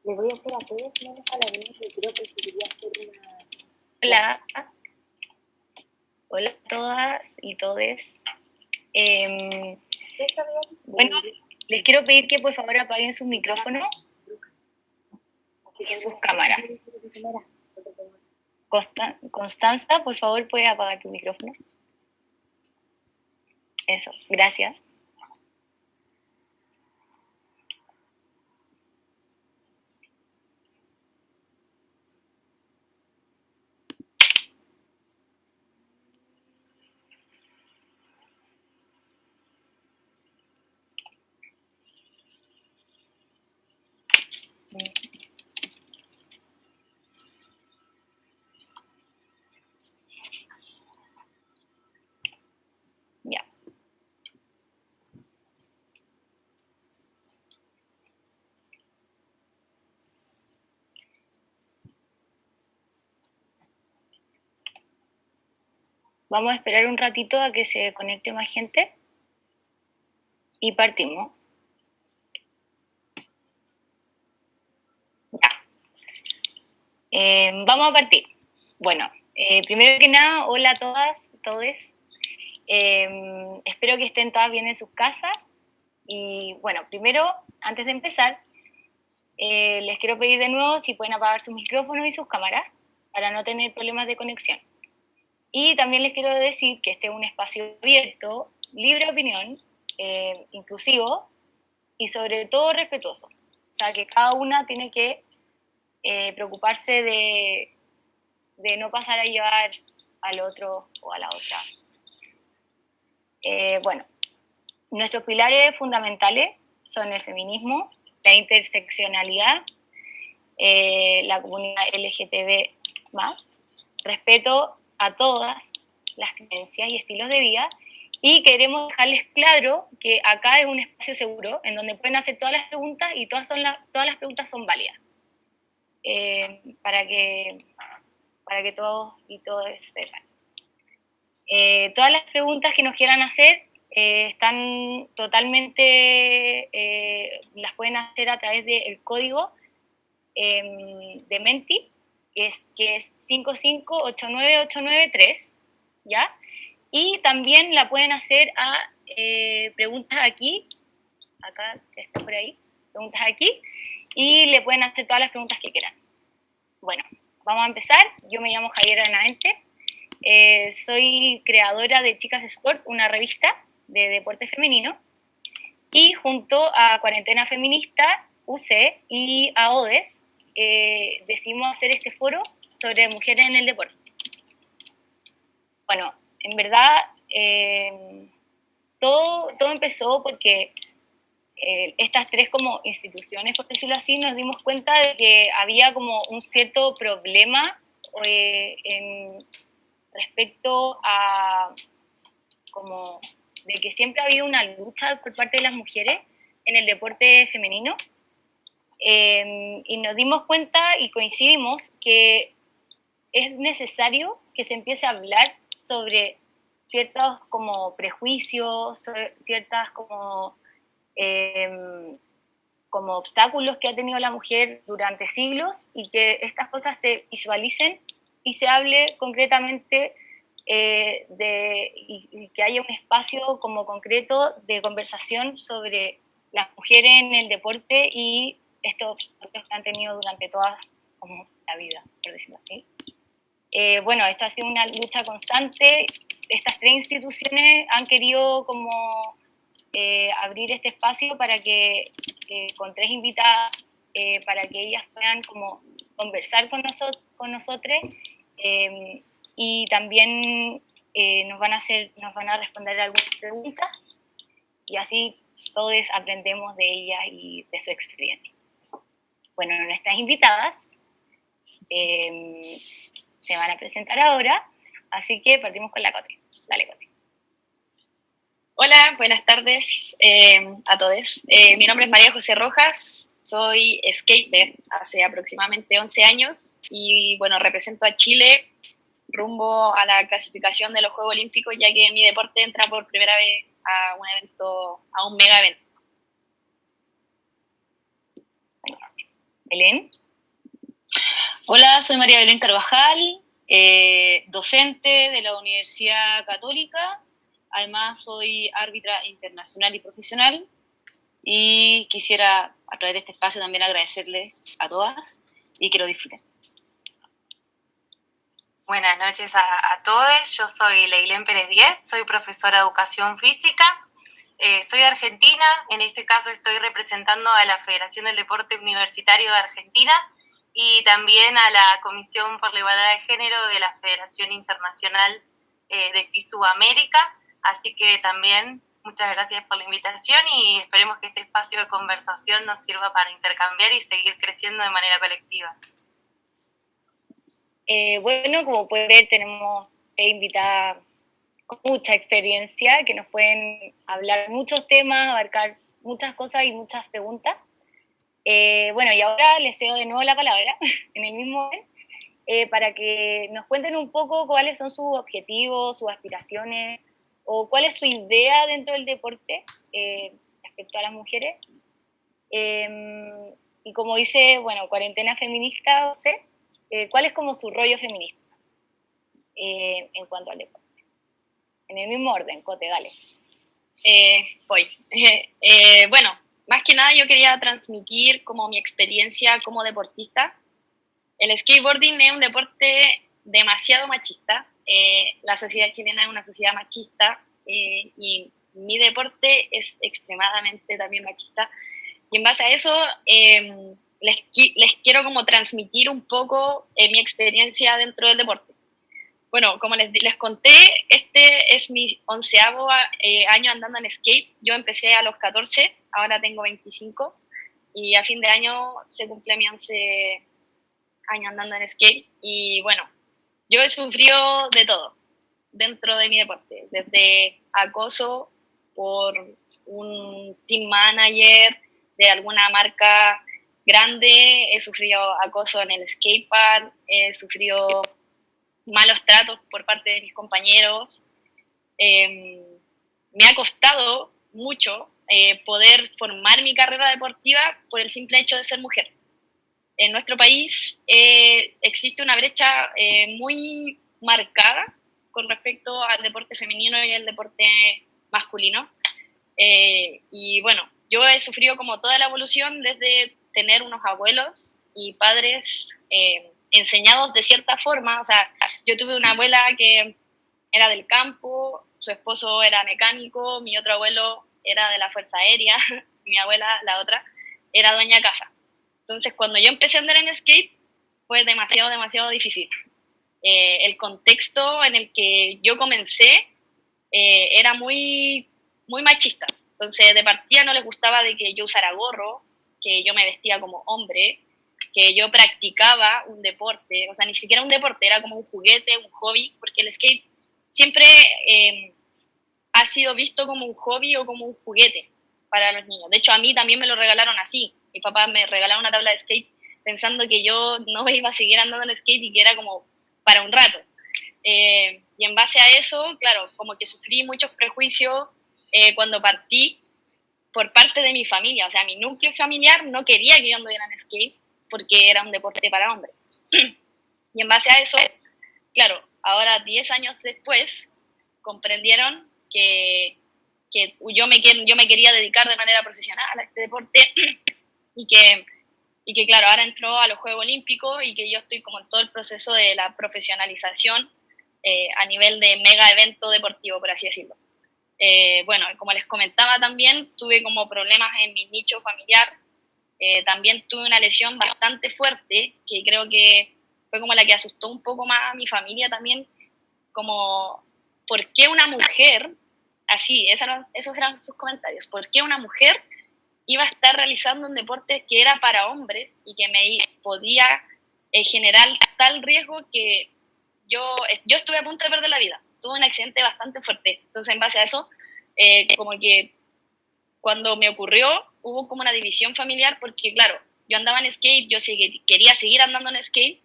Le voy a hacer a todos menos a la niña que creo que quería hacer una... Hola. Hola a todas y todes. Bueno, les quiero pedir que por favor apaguen sus micrófonos y sus cámaras. Constanza, por favor, ¿puedes apagar tu micrófono? Eso, gracias. Ya. Vamos a esperar un ratito a que se conecte más gente y partimos. Ya. Vamos a partir. Bueno, primero que nada, hola a todas, todes. Espero que estén todas bien en sus casas. Y bueno, primero, antes de empezar, les quiero pedir de nuevo si pueden apagar sus micrófonos y sus cámaras para no tener problemas de conexión. Y también les quiero decir que este es un espacio abierto, libre de opinión, inclusivo y sobre todo respetuoso. O sea, que cada una tiene que preocuparse de no pasar a llevar al otro o a la otra. Bueno, nuestros pilares fundamentales son el feminismo, la interseccionalidad, la comunidad LGTB+, respeto a todas las creencias y estilos de vida, y queremos dejarles claro que acá es un espacio seguro en donde pueden hacer todas las preguntas y todas las preguntas son válidas, para que todos y todas sepan. Todas las preguntas que nos quieran hacer están totalmente, las pueden hacer a través del código de Menti, que es 5589893, ¿ya? Y también la pueden hacer a preguntas aquí, acá, que está por ahí, preguntas aquí, y le pueden hacer todas las preguntas que quieran. Bueno, vamos a empezar. Yo me llamo Javiera Benavente, soy creadora de Chicas Sport, una revista de deporte femenino, y junto a Cuarentena Feminista, UC y a ODES, decidimos hacer este foro sobre mujeres en el deporte. Bueno, en verdad, todo empezó porque estas tres como instituciones, por decirlo así, nos dimos cuenta de que había como un cierto problema respecto a como de que siempre ha habido una lucha por parte de las mujeres en el deporte femenino, y nos dimos cuenta y coincidimos que es necesario que se empiece a hablar sobre ciertos como prejuicios, sobre ciertas como obstáculos que ha tenido la mujer durante siglos, y que estas cosas se visualicen y se hable concretamente y que haya un espacio como concreto de conversación sobre las mujeres en el deporte y estos obstáculos que han tenido durante toda como la vida, por decirlo así. Bueno, esto ha sido una lucha constante. Estas tres instituciones han querido como abrir este espacio para que con tres invitadas, para que ellas puedan como conversar con nosotros, y también nos van a responder algunas preguntas, y así todos aprendemos de ellas y de su experiencia. Bueno, nuestras invitadas se van a presentar ahora, así que partimos con la Cote. Dale, Cote. Hola, buenas tardes a todos. Mi nombre es María José Rojas, soy skater hace aproximadamente 11 años y bueno, represento a Chile rumbo a la clasificación de los Juegos Olímpicos, ya que mi deporte entra por primera vez a un evento, a un mega evento. Belén. Hola, soy María Belén Carvajal, docente de la Universidad Católica. Además, soy árbitra internacional y profesional. Y quisiera, a través de este espacio, también agradecerles a todas y que lo disfruten. Buenas noches a todos. Yo soy Leilén Pérez Díez, soy profesora de Educación Física. Soy de Argentina, en este caso estoy representando a la Federación del Deporte Universitario de Argentina y también a la Comisión por la Igualdad de Género de la Federación Internacional de FISU América. Así que también muchas gracias por la invitación y esperemos que este espacio de conversación nos sirva para intercambiar y seguir creciendo de manera colectiva. Bueno, como pueden ver, tenemos invitadas con mucha experiencia que nos pueden hablar muchos temas, abarcar muchas cosas y muchas preguntas. Bueno, y ahora les cedo de nuevo la palabra, en el mismo orden, para que nos cuenten un poco cuáles son sus objetivos, sus aspiraciones, o cuál es su idea dentro del deporte respecto a las mujeres. Y como dice, bueno, Cuarentena Feminista, no sé, ¿cuál es como su rollo feminista en cuanto al deporte? En el mismo orden, Cote, dale. Voy. Bueno, más que nada yo quería transmitir como mi experiencia como deportista. El skateboarding es un deporte demasiado machista. La sociedad chilena es una sociedad machista y mi deporte es extremadamente también machista. Y en base a eso les quiero como transmitir un poco mi experiencia dentro del deporte. Bueno, como les conté, este es mi 11º año andando en skate. Yo empecé a los 14, ahora tengo 25 y a fin de año se cumple mi 11 año andando en skate. Y bueno, yo he sufrido de todo dentro de mi deporte, desde acoso por un team manager de alguna marca grande, he sufrido acoso en el skatepark, he sufrido malos tratos por parte de mis compañeros. Me ha costado mucho poder formar mi carrera deportiva por el simple hecho de ser mujer. En nuestro país existe una brecha muy marcada con respecto al deporte femenino y al deporte masculino. Y bueno, yo he sufrido como toda la evolución desde tener unos abuelos y padres enseñados de cierta forma. O sea, yo tuve una abuela que era del campo, su esposo era mecánico, mi otro abuelo era de la Fuerza Aérea, y mi abuela, la otra, era dueña de casa. Entonces, cuando yo empecé a andar en skate, fue demasiado difícil. El contexto en el que yo comencé era muy machista. Entonces, de partida no les gustaba de que yo usara gorro, que yo me vestía como hombre, que yo practicaba un deporte, o sea, ni siquiera un deporte, era como un juguete, un hobby, porque el skate siempre ha sido visto como un hobby o como un juguete para los niños. De hecho, a mí también me lo regalaron así. Mi papá me regalaba una tabla de skate pensando que yo no iba a seguir andando en skate y que era como para un rato. Y en base a eso, claro, como que sufrí muchos prejuicios cuando partí por parte de mi familia. O sea, mi núcleo familiar no quería que yo anduviera en skate porque era un deporte para hombres. Y en base a eso, claro, ahora 10 años después, comprendieron que yo me quería dedicar de manera profesional a este deporte y que claro, ahora entró a los Juegos Olímpicos y que yo estoy como en todo el proceso de la profesionalización a nivel de mega evento deportivo, por así decirlo. Bueno, como les comentaba también, tuve como problemas en mi nicho familiar. También tuve una lesión bastante fuerte, que creo que fue como la que asustó un poco más a mi familia también, como, ¿por qué una mujer, así, esos eran sus comentarios, ¿por qué una mujer iba a estar realizando un deporte que era para hombres y que me podía generar tal riesgo que yo estuve a punto de perder la vida? Tuve un accidente bastante fuerte. Entonces, en base a eso, como que cuando me ocurrió, hubo como una división familiar porque, claro, yo andaba en skate, yo quería seguir andando en skate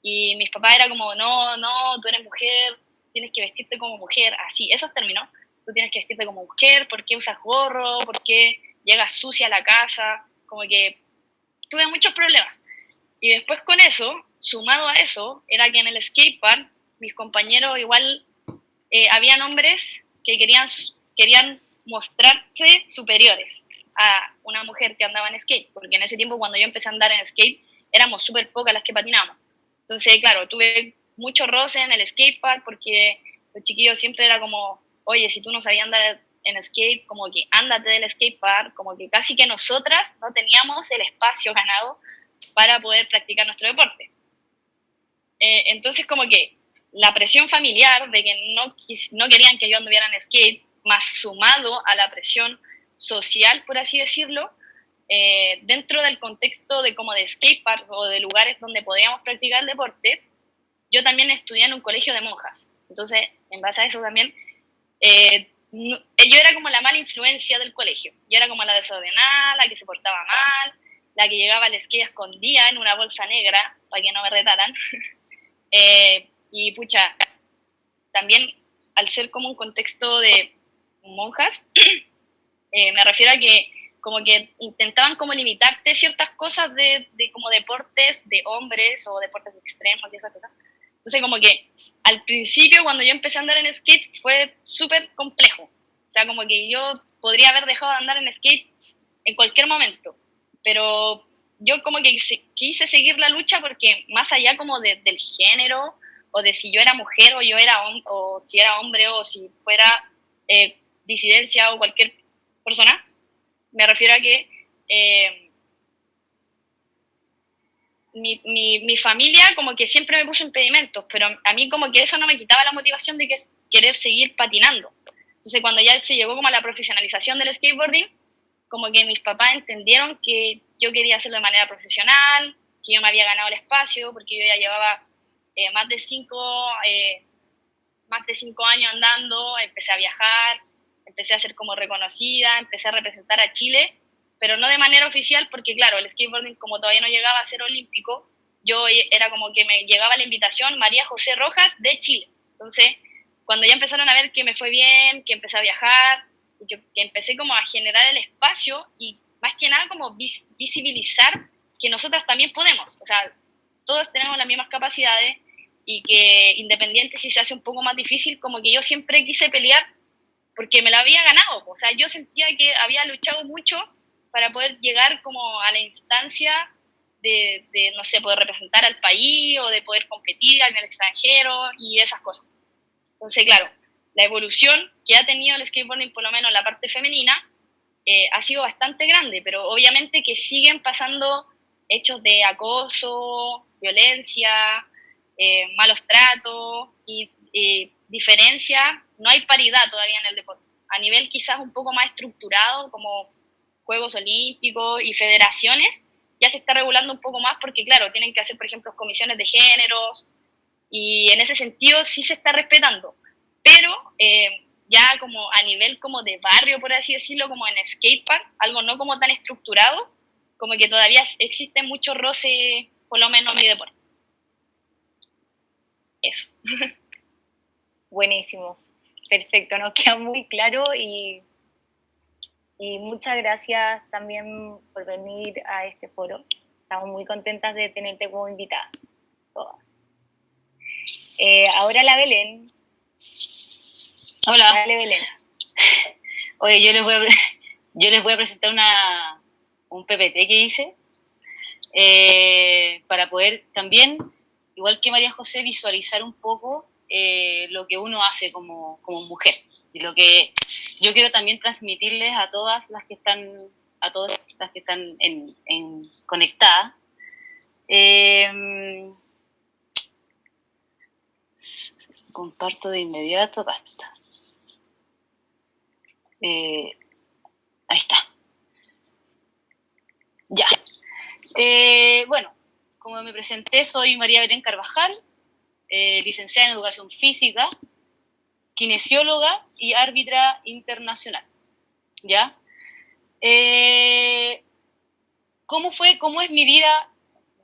y mis papás era como, no, tú eres mujer, tienes que vestirte como mujer, así, esos términos, tú tienes que vestirte como mujer, ¿por qué usas gorro? ¿Por qué llegas sucia a la casa? Como que tuve muchos problemas. Y después con eso, sumado a eso, era que en el skatepark mis compañeros igual, habían hombres que querían mostrarse superiores a una mujer que andaba en skate, porque en ese tiempo cuando yo empecé a andar en skate éramos súper pocas las que patinamos. Entonces, claro, tuve mucho roce en el skatepark porque los chiquillos siempre era como, oye, si tú no sabías andar en skate, como que ándate del skatepark, como que casi que nosotras no teníamos el espacio ganado para poder practicar nuestro deporte. Entonces, como que la presión familiar de que no querían que yo anduviera en skate, más sumado a la presión social, por así decirlo, dentro del contexto de como de skatepark o de lugares donde podíamos practicar el deporte, yo también estudié en un colegio de monjas. Entonces, en base a eso también, yo era como la mala influencia del colegio. Yo era como la desordenada, la que se portaba mal, la que llegaba al skate escondida en una bolsa negra para que no me retaran. Y pucha, también al ser como un contexto de monjas, me refiero a que como que intentaban como limitarte ciertas cosas de como deportes de hombres o deportes extremos y esas cosas. Entonces como que al principio cuando yo empecé a andar en skate fue súper complejo. O sea, como que yo podría haber dejado de andar en skate en cualquier momento, pero yo como que quise seguir la lucha porque más allá como del género o de si yo era mujer o yo era o si era hombre o si fuera disidencia o cualquier persona, me refiero a que mi familia como que siempre me puso impedimentos, pero a mí como que eso no me quitaba la motivación de querer seguir patinando. Entonces cuando ya se llegó como a la profesionalización del skateboarding, como que mis papás entendieron que yo quería hacerlo de manera profesional, que yo me había ganado el espacio, porque yo ya llevaba más de 5 años andando, empecé a viajar, empecé a ser como reconocida, empecé a representar a Chile, pero no de manera oficial, porque claro, el skateboarding como todavía no llegaba a ser olímpico, yo era como que me llegaba la invitación María José Rojas de Chile. Entonces, cuando ya empezaron a ver que me fue bien, que empecé a viajar, y que empecé como a generar el espacio y más que nada como visibilizar que nosotras también podemos, o sea, todas tenemos las mismas capacidades y que independiente si se hace un poco más difícil, como que yo siempre quise pelear porque me la había ganado, o sea, yo sentía que había luchado mucho para poder llegar como a la instancia de no sé, poder representar al país o de poder competir en el extranjero y esas cosas. Entonces, claro, la evolución que ha tenido el skateboarding, por lo menos la parte femenina, ha sido bastante grande, pero obviamente que siguen pasando hechos de acoso, violencia, malos tratos y diferencia. No hay paridad todavía en el deporte. A nivel quizás un poco más estructurado, como Juegos Olímpicos y federaciones, ya se está regulando un poco más porque, claro, tienen que hacer, por ejemplo, comisiones de géneros y en ese sentido sí se está respetando. Pero ya como a nivel como de barrio, por así decirlo, como en skatepark, algo no como tan estructurado, como que todavía existe mucho roce, por lo menos en mi deporte. Eso. Buenísimo, perfecto, nos queda muy claro y muchas gracias también por venir a este foro. Estamos muy contentas de tenerte como invitada, todas. Ahora la Belén. Hola. Dale, Belén. Oye, yo les voy a presentar un PPT que hice para poder también, igual que María José, visualizar un poco lo que uno hace como mujer y lo que yo quiero también transmitirles a todas las que están conectadas. Comparto de inmediato, acá está. Ahí está. Ya. Bueno, como me presenté, soy María Belén Carvajal, licenciada en Educación Física, kinesióloga y árbitra internacional. ¿Ya? ¿Cómo es mi vida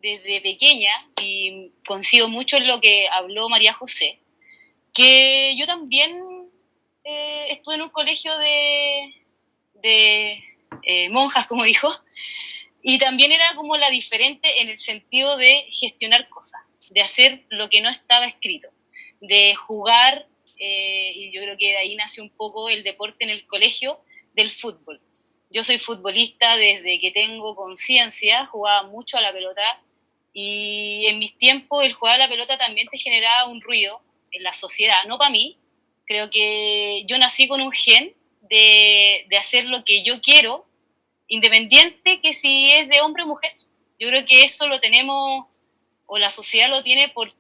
desde pequeña? Y coincido mucho en lo que habló María José, que yo también estuve en un colegio de monjas, como dijo, Y también era como la diferente en el sentido de gestionar cosas, de hacer lo que no estaba escrito, de jugar, y yo creo que de ahí nació un poco el deporte en el colegio, del fútbol. Yo soy futbolista desde que tengo conciencia, jugaba mucho a la pelota, y en mis tiempos el jugar a la pelota también te generaba un ruido en la sociedad, no para mí. Creo que yo nací con un gen de hacer lo que yo quiero, independiente que si es de hombre o mujer. Yo creo que eso lo tenemos, o la sociedad lo tiene por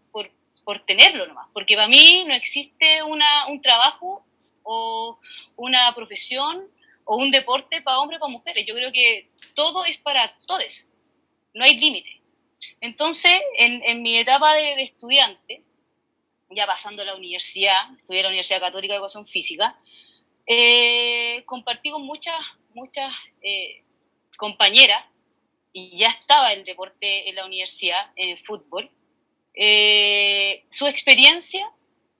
tenerlo nomás, porque para mí no existe un trabajo o una profesión o un deporte para hombres o para mujeres. Yo creo que todo es para todos, no hay límite. Entonces, en mi etapa de estudiante, ya pasando a la universidad, estudié en la Universidad Católica de Educación Física, compartí con muchas compañeras, y ya estaba el deporte en la universidad, en el fútbol, su experiencia,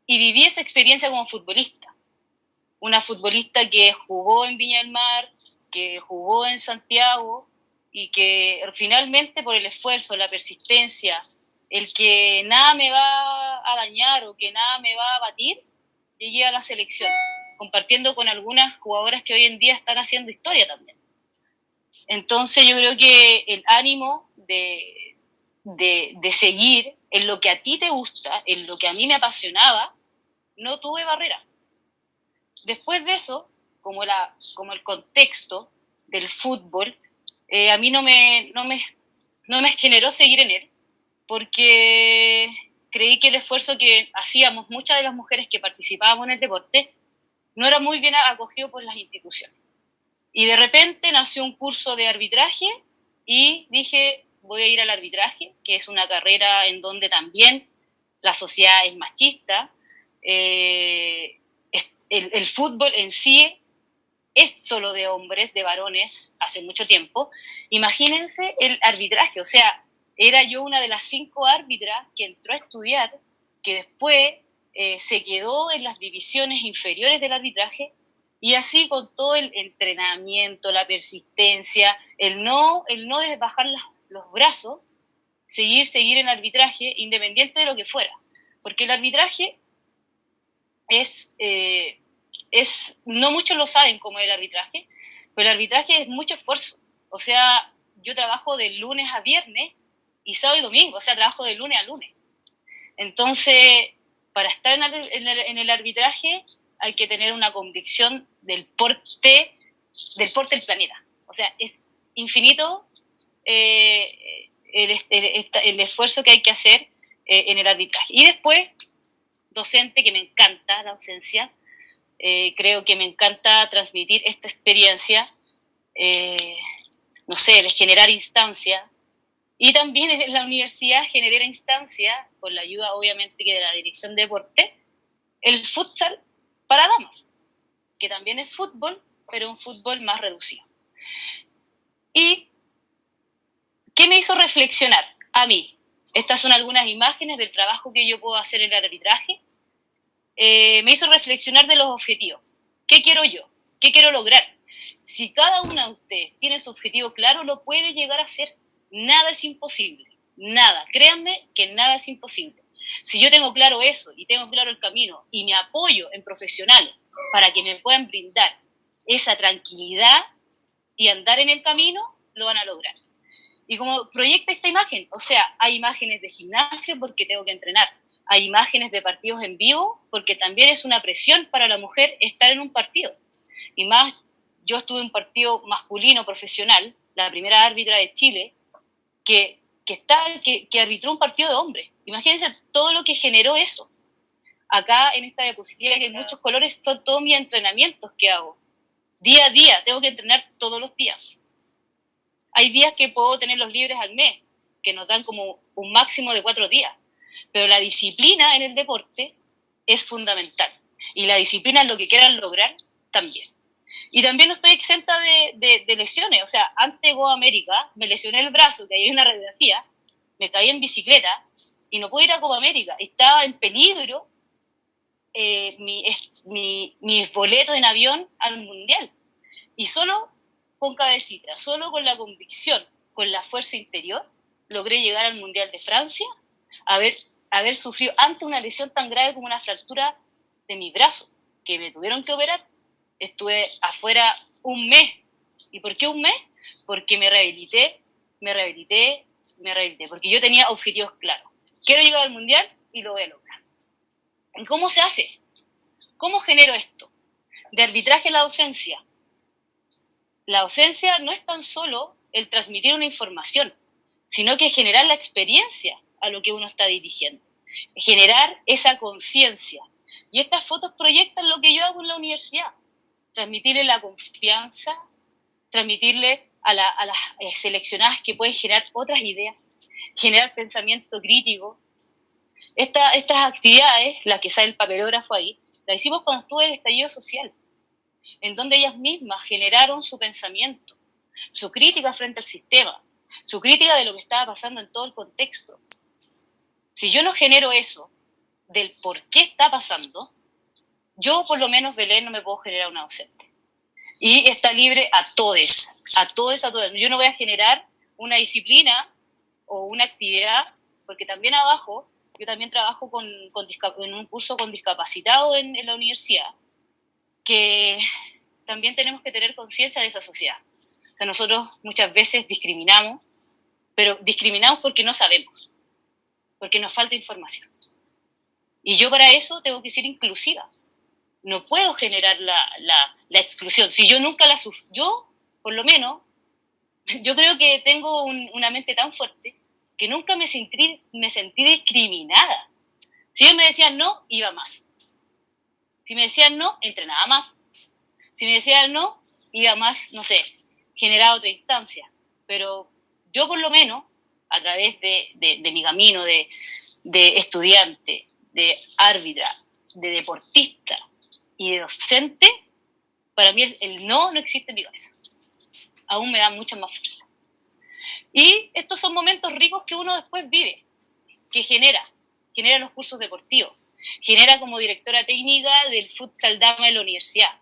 y viví esa experiencia como futbolista. Una futbolista que jugó en Viña del Mar, que jugó en Santiago, y que finalmente por el esfuerzo, la persistencia, el que nada me va a dañar o que nada me va a batir, llegué a la selección, compartiendo con algunas jugadoras que hoy en día están haciendo historia también. Entonces yo creo que el ánimo de seguir en lo que a ti te gusta, en lo que a mí me apasionaba, no tuve barrera. Después de eso, como el contexto del fútbol, a mí no me generó seguir en él, porque creí que el esfuerzo que hacíamos muchas de las mujeres que participábamos en el deporte no era muy bien acogido por las instituciones. Y de repente nació un curso de arbitraje y dije, voy a ir al arbitraje, que es una carrera en donde también la sociedad es machista. El fútbol en sí es solo de hombres, de varones, hace mucho tiempo. Imagínense el arbitraje, o sea, era yo una de las 5 árbitras que entró a estudiar, que después se quedó en las divisiones inferiores del arbitraje, y así con todo el entrenamiento, la persistencia, el no bajar los brazos, seguir en arbitraje, independiente de lo que fuera. Porque el arbitraje no muchos lo saben cómo es el arbitraje, pero el arbitraje es mucho esfuerzo. O sea, yo trabajo de lunes a viernes y sábado y domingo, o sea, trabajo de lunes a lunes. Entonces, para estar en el arbitraje hay que tener una convicción del porte del planeta. O sea, es infinito el esfuerzo que hay que hacer en el arbitraje. Y después, docente, que me encanta la docencia. Creo que me encanta transmitir esta experiencia, no sé, de generar instancia. Y también en la universidad generé instancia, con la ayuda obviamente de la dirección de deporte, el futsal para damas, que también es fútbol, pero un fútbol más reducido. ¿Y qué me hizo reflexionar a mí? Estas son algunas imágenes del trabajo que yo puedo hacer en el arbitraje. Me hizo reflexionar de los objetivos. ¿Qué quiero yo? ¿Qué quiero lograr? Si cada una de ustedes tiene su objetivo claro, lo puede llegar a hacer. Nada es imposible. Nada. Créanme que nada es imposible. Si yo tengo claro eso y tengo claro el camino y me apoyo en profesionales para que me puedan brindar esa tranquilidad y andar en el camino, lo van a lograr. Y como proyecta esta imagen, o sea, hay imágenes de gimnasio porque tengo que entrenar, hay imágenes de partidos en vivo porque también es una presión para la mujer estar en un partido. Y más, yo estuve en un partido masculino profesional, la primera árbitra de Chile, que arbitró un partido de hombres. Imagínense todo lo que generó eso. Acá en esta diapositiva que hay muchos colores, son todos mis entrenamientos que hago. Día a día, tengo que entrenar todos los días. Hay días que puedo tenerlos libres al mes, que nos dan como un máximo de 4 días. Pero la disciplina en el deporte es fundamental. Y la disciplina en lo que quieran lograr también. Y también no estoy exenta de lesiones. O sea, antes de Copa América me lesioné el brazo, que hay una radiografía, me caí en bicicleta y no pude ir a Copa América. Estaba en peligro mis boletos en avión al Mundial. Y solo con cabecita, solo con la convicción, con la fuerza interior, logré llegar al Mundial de Francia, haber sufrido antes una lesión tan grave como una fractura de mi brazo, que me tuvieron que operar. Estuve afuera un mes. ¿Y por qué un mes? Porque me rehabilité, porque yo tenía objetivos claros. Quiero llegar al Mundial y lo voy a lograr. ¿Y cómo se hace? ¿Cómo genero esto? De arbitraje a la docencia. La docencia no es tan solo el transmitir una información, sino que generar la experiencia a lo que uno está dirigiendo. Generar esa conciencia. Y estas fotos proyectan lo que yo hago en la universidad. Transmitirle la confianza, transmitirle a las seleccionadas que pueden generar otras ideas, generar pensamiento crítico. Estas actividades, las que sale el papelógrafo ahí, las hicimos cuando estuve en el estallido social, en donde ellas mismas generaron su pensamiento, su crítica frente al sistema, su crítica de lo que estaba pasando en todo el contexto. Si yo no genero eso, del por qué está pasando, yo por lo menos, Belén, no me puedo generar una docente. Y está libre a todos. Yo no voy a generar una disciplina o una actividad, porque también abajo, yo también trabajo en un curso con discapacitados en la universidad, que también tenemos que tener conciencia de esa sociedad. O sea, nosotros muchas veces discriminamos, pero discriminamos porque no sabemos, porque nos falta información. Y yo para eso tengo que ser inclusiva. No puedo generar la exclusión. Si yo nunca la sufro, yo, por lo menos, yo creo que tengo una mente tan fuerte que nunca me sentí discriminada. Si ellos me decían no, iba más. Si me decían no, entrenaba más. Si me decían no, iba más, no sé, generaba otra instancia. Pero yo, por lo menos, a través de mi camino de estudiante, de árbitra, de deportista y de docente, para mí el no existe en mi cabeza. Aún me da mucha más fuerza. Y estos son momentos ricos que uno después vive, que genera los cursos deportivos, genera como directora técnica del futsal dama de la universidad,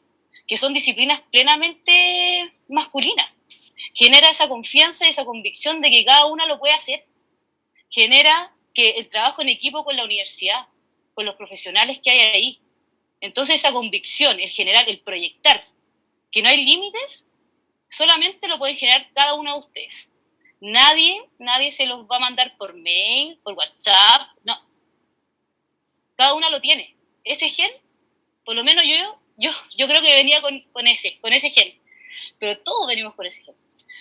que son disciplinas plenamente masculinas. Genera esa confianza y esa convicción de que cada una lo puede hacer. Genera que el trabajo en equipo con la universidad, con los profesionales que hay ahí. Entonces esa convicción, el generar, el proyectar, que no hay límites, solamente lo pueden generar cada uno de ustedes. Nadie se los va a mandar por mail, por WhatsApp, no. Cada una lo tiene. Ese gen, por lo menos yo creo que venía con ese gen. Pero todos venimos con ese gen.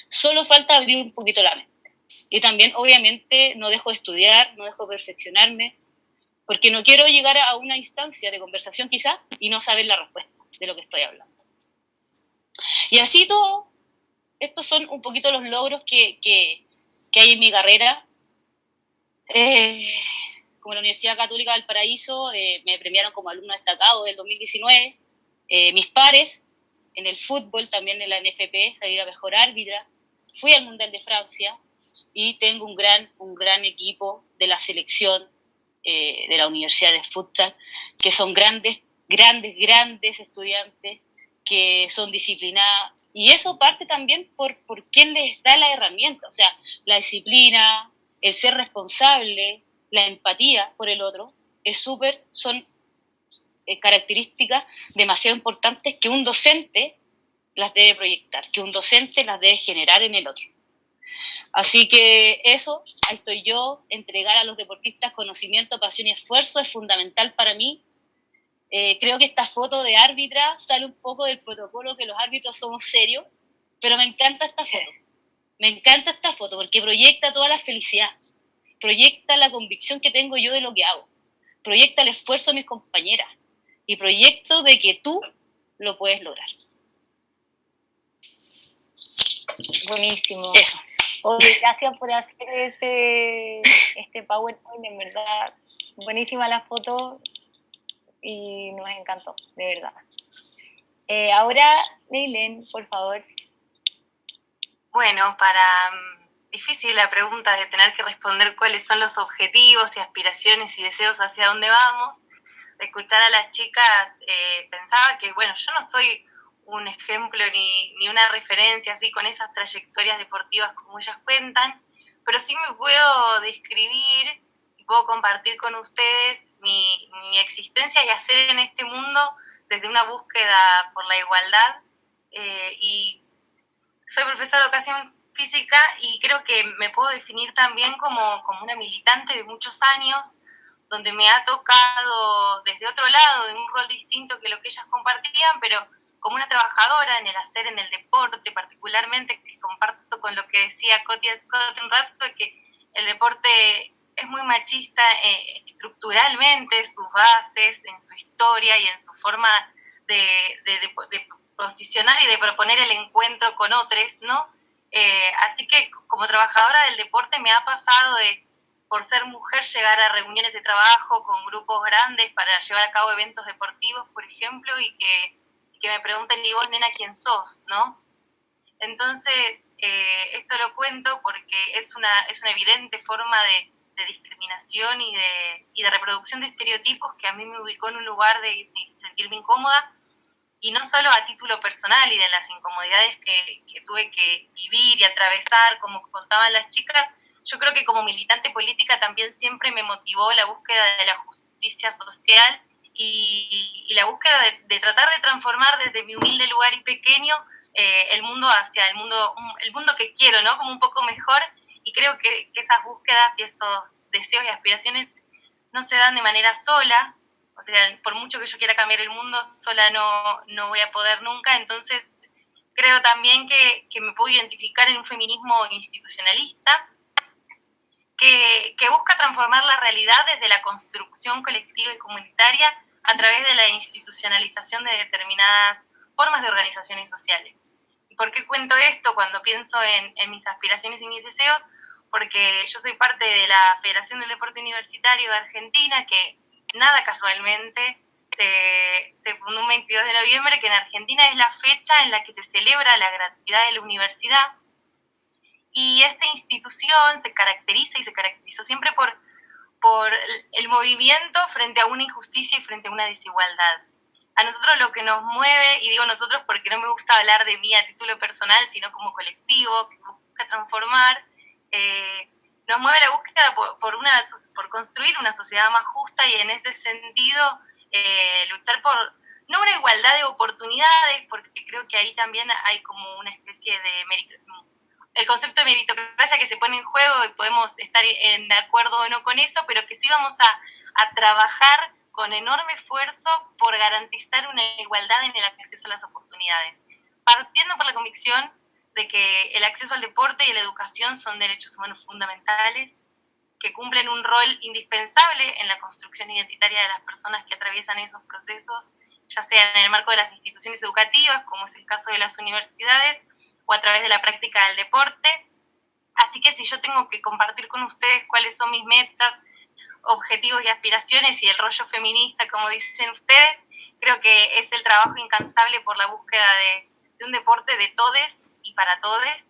Solo falta abrir un poquito la mente. Y también, obviamente, no dejo de estudiar, no dejo de perfeccionarme, porque no quiero llegar a una instancia de conversación quizá y no saber la respuesta de lo que estoy hablando. Y así todo, estos son un poquito los logros que hay en mi carrera. Como la Universidad Católica del Paraíso, me premiaron como alumno destacado del 2019. Mis pares en el fútbol, también en la NFP, salir a mejor árbitra. Fui al Mundial de Francia y tengo un gran equipo de la selección de la Universidad de Futsal, que son grandes estudiantes, que son disciplinados. Y eso parte también por quien les da la herramienta, o sea, la disciplina, el ser responsable, la empatía por el otro, son características demasiado importantes que un docente las debe proyectar, que un docente las debe generar en el otro. Así que eso, ahí estoy yo, entregar a los deportistas conocimiento, pasión y esfuerzo es fundamental para mí. Creo que esta foto de árbitra sale un poco del protocolo, que los árbitros somos serios, pero me encanta esta foto porque proyecta toda la felicidad, proyecta la convicción que tengo yo de lo que hago, proyecta el esfuerzo de mis compañeras y proyecto de que tú lo puedes lograr. Buenísimo. Eso. Oye, gracias por hacer este PowerPoint, en verdad. Buenísima la foto y nos encantó, de verdad. Ahora, Leilén, por favor. Bueno, difícil la pregunta de tener que responder cuáles son los objetivos y aspiraciones y deseos hacia dónde vamos. De escuchar a las chicas, pensaba que, bueno, yo no soy un ejemplo ni una referencia así con esas trayectorias deportivas como ellas cuentan, pero sí me puedo describir y puedo compartir con ustedes mi existencia y hacer en este mundo desde una búsqueda por la igualdad. Y soy profesora de educación física y creo que me puedo definir también como una militante de muchos años, donde me ha tocado desde otro lado, de un rol distinto que lo que ellas compartían, pero como una trabajadora en el hacer, en el deporte particularmente, que comparto con lo que decía Coti hace un rato, que el deporte es muy machista estructuralmente, sus bases, en su historia y en su forma de posicionar y de proponer el encuentro con otros, ¿no? Así que como trabajadora del deporte me ha pasado por ser mujer, llegar a reuniones de trabajo con grupos grandes para llevar a cabo eventos deportivos, por ejemplo, y que me pregunten, ¿y vos, nena, quién sos?, ¿no? Entonces, esto lo cuento porque es una evidente forma de discriminación y de reproducción de estereotipos que a mí me ubicó en un lugar de sentirme incómoda, y no solo a título personal y de las incomodidades que tuve que vivir y atravesar, como contaban las chicas. Yo creo que como militante política también siempre me motivó la búsqueda de la justicia social y la búsqueda de tratar de transformar desde mi humilde lugar y pequeño el mundo hacia el mundo que quiero, ¿no? Como un poco mejor, y creo que esas búsquedas y esos deseos y aspiraciones no se dan de manera sola. O sea, por mucho que yo quiera cambiar el mundo, sola no voy a poder nunca. Entonces, creo también que me puedo identificar en un feminismo institucionalista que busca transformar la realidad desde la construcción colectiva y comunitaria a través de la institucionalización de determinadas formas de organizaciones sociales. ¿Y por qué cuento esto cuando pienso en mis aspiraciones y mis deseos? Porque yo soy parte de la Federación del Deporte Universitario de Argentina, que nada casualmente se fundó un 22 de noviembre, que en Argentina es la fecha en la que se celebra la gratuidad de la universidad. Y esta institución se caracteriza y se caracterizó siempre por el movimiento frente a una injusticia y frente a una desigualdad. A nosotros lo que nos mueve, y digo nosotros porque no me gusta hablar de mí a título personal, sino como colectivo que busca transformar, nos mueve la búsqueda por construir una sociedad más justa, y en ese sentido luchar por no una igualdad de oportunidades, porque creo que ahí también hay como una especie de el concepto de meritocracia que se pone en juego, y podemos estar de acuerdo o no con eso, pero que sí vamos a trabajar con enorme esfuerzo por garantizar una igualdad en el acceso a las oportunidades, partiendo por la convicción de que el acceso al deporte y a la educación son derechos humanos fundamentales, que cumplen un rol indispensable en la construcción identitaria de las personas que atraviesan esos procesos, ya sea en el marco de las instituciones educativas, como es el caso de las universidades, o a través de la práctica del deporte. Así que si yo tengo que compartir con ustedes cuáles son mis metas, objetivos y aspiraciones, y el rollo feminista, como dicen ustedes, creo que es el trabajo incansable por la búsqueda de un deporte de todes y para todes,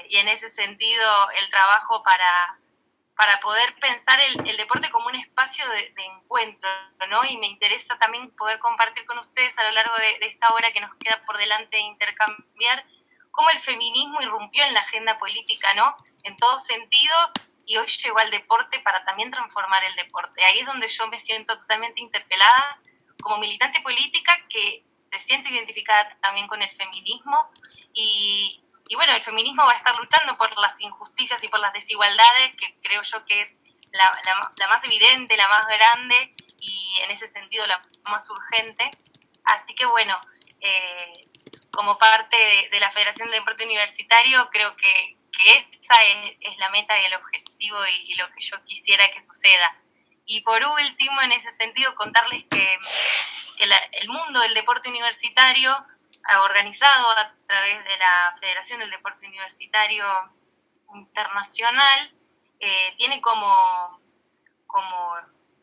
y en ese sentido el trabajo para poder pensar el deporte como un espacio de encuentro, ¿no? Y me interesa también poder compartir con ustedes a lo largo de esta hora que nos queda por delante de intercambiar cómo el feminismo irrumpió en la agenda política, ¿no? En todo sentido, y hoy llegó al deporte para también transformar el deporte. Ahí es donde yo me siento totalmente interpelada como militante política que se siente identificada también con el feminismo, y bueno, el feminismo va a estar luchando por las injusticias y por las desigualdades, que creo yo que es la más evidente, la más grande, y en ese sentido la más urgente. Así que bueno, como parte de la Federación del Deporte Universitario, creo que esa es la meta y el objetivo y lo que yo quisiera que suceda. Y por último, en ese sentido, contarles que el mundo del deporte universitario, organizado a través de la Federación del Deporte Universitario Internacional, tiene como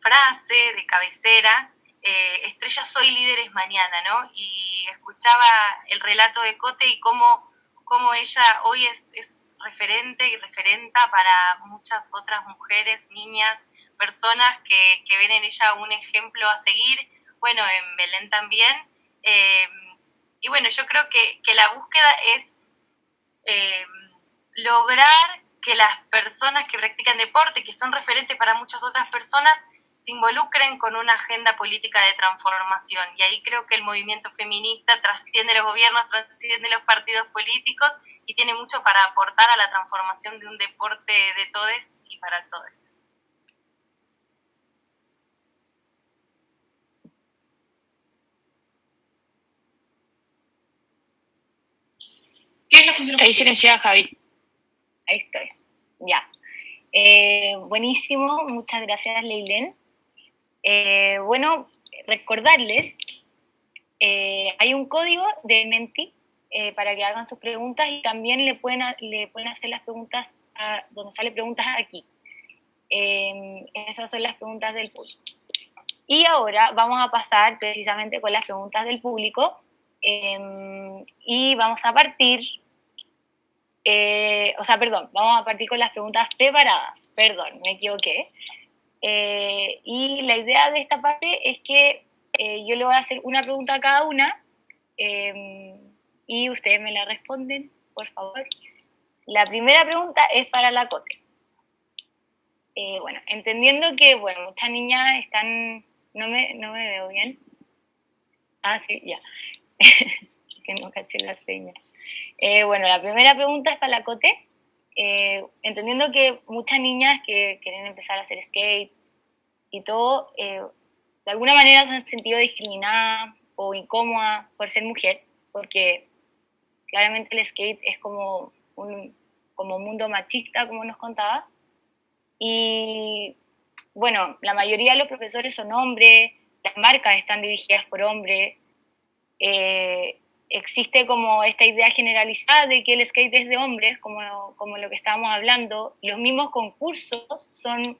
frase de cabecera, estrellas hoy, líderes mañana, ¿no? Y escuchaba el relato de Cote y cómo ella hoy es referente y referenta para muchas otras mujeres, niñas, personas que ven en ella un ejemplo a seguir. Bueno, en Belén también. Y bueno, yo creo que la búsqueda es lograr que las personas que practican deporte, que son referentes para muchas otras personas, se involucren con una agenda política de transformación. Y ahí creo que el movimiento feminista trasciende los gobiernos, trasciende los partidos políticos y tiene mucho para aportar a la transformación de un deporte de todos y para todos. ¿Qué es la función? Está ahí silenciada, Javi. Ahí estoy, ya. Buenísimo, muchas gracias, Leilén. Bueno, recordarles, hay un código de Menti para que hagan sus preguntas y también le pueden hacer las preguntas donde sale preguntas aquí. Esas son las preguntas del público. Y ahora vamos a pasar precisamente con las preguntas del público y vamos a partir, vamos a partir con las preguntas preparadas, perdón, me equivoqué. Y la idea de esta parte es que yo le voy a hacer una pregunta a cada una y ustedes me la responden, por favor. La primera pregunta es para la Cote. Bueno, entendiendo que, bueno, muchas niñas están... No me veo bien. Ah, sí, ya. Que no caché las señas. Bueno, la primera pregunta es para la Cote. Entendiendo que muchas niñas que quieren empezar a hacer skate y todo, de alguna manera se han sentido discriminadas o incómodas por ser mujer, porque claramente el skate es como un mundo machista, como nos contaba. Y bueno, la mayoría de los profesores son hombres, las marcas están dirigidas por hombres, existe como esta idea generalizada de que el skate es de hombres, como lo que estábamos hablando. Los mismos concursos son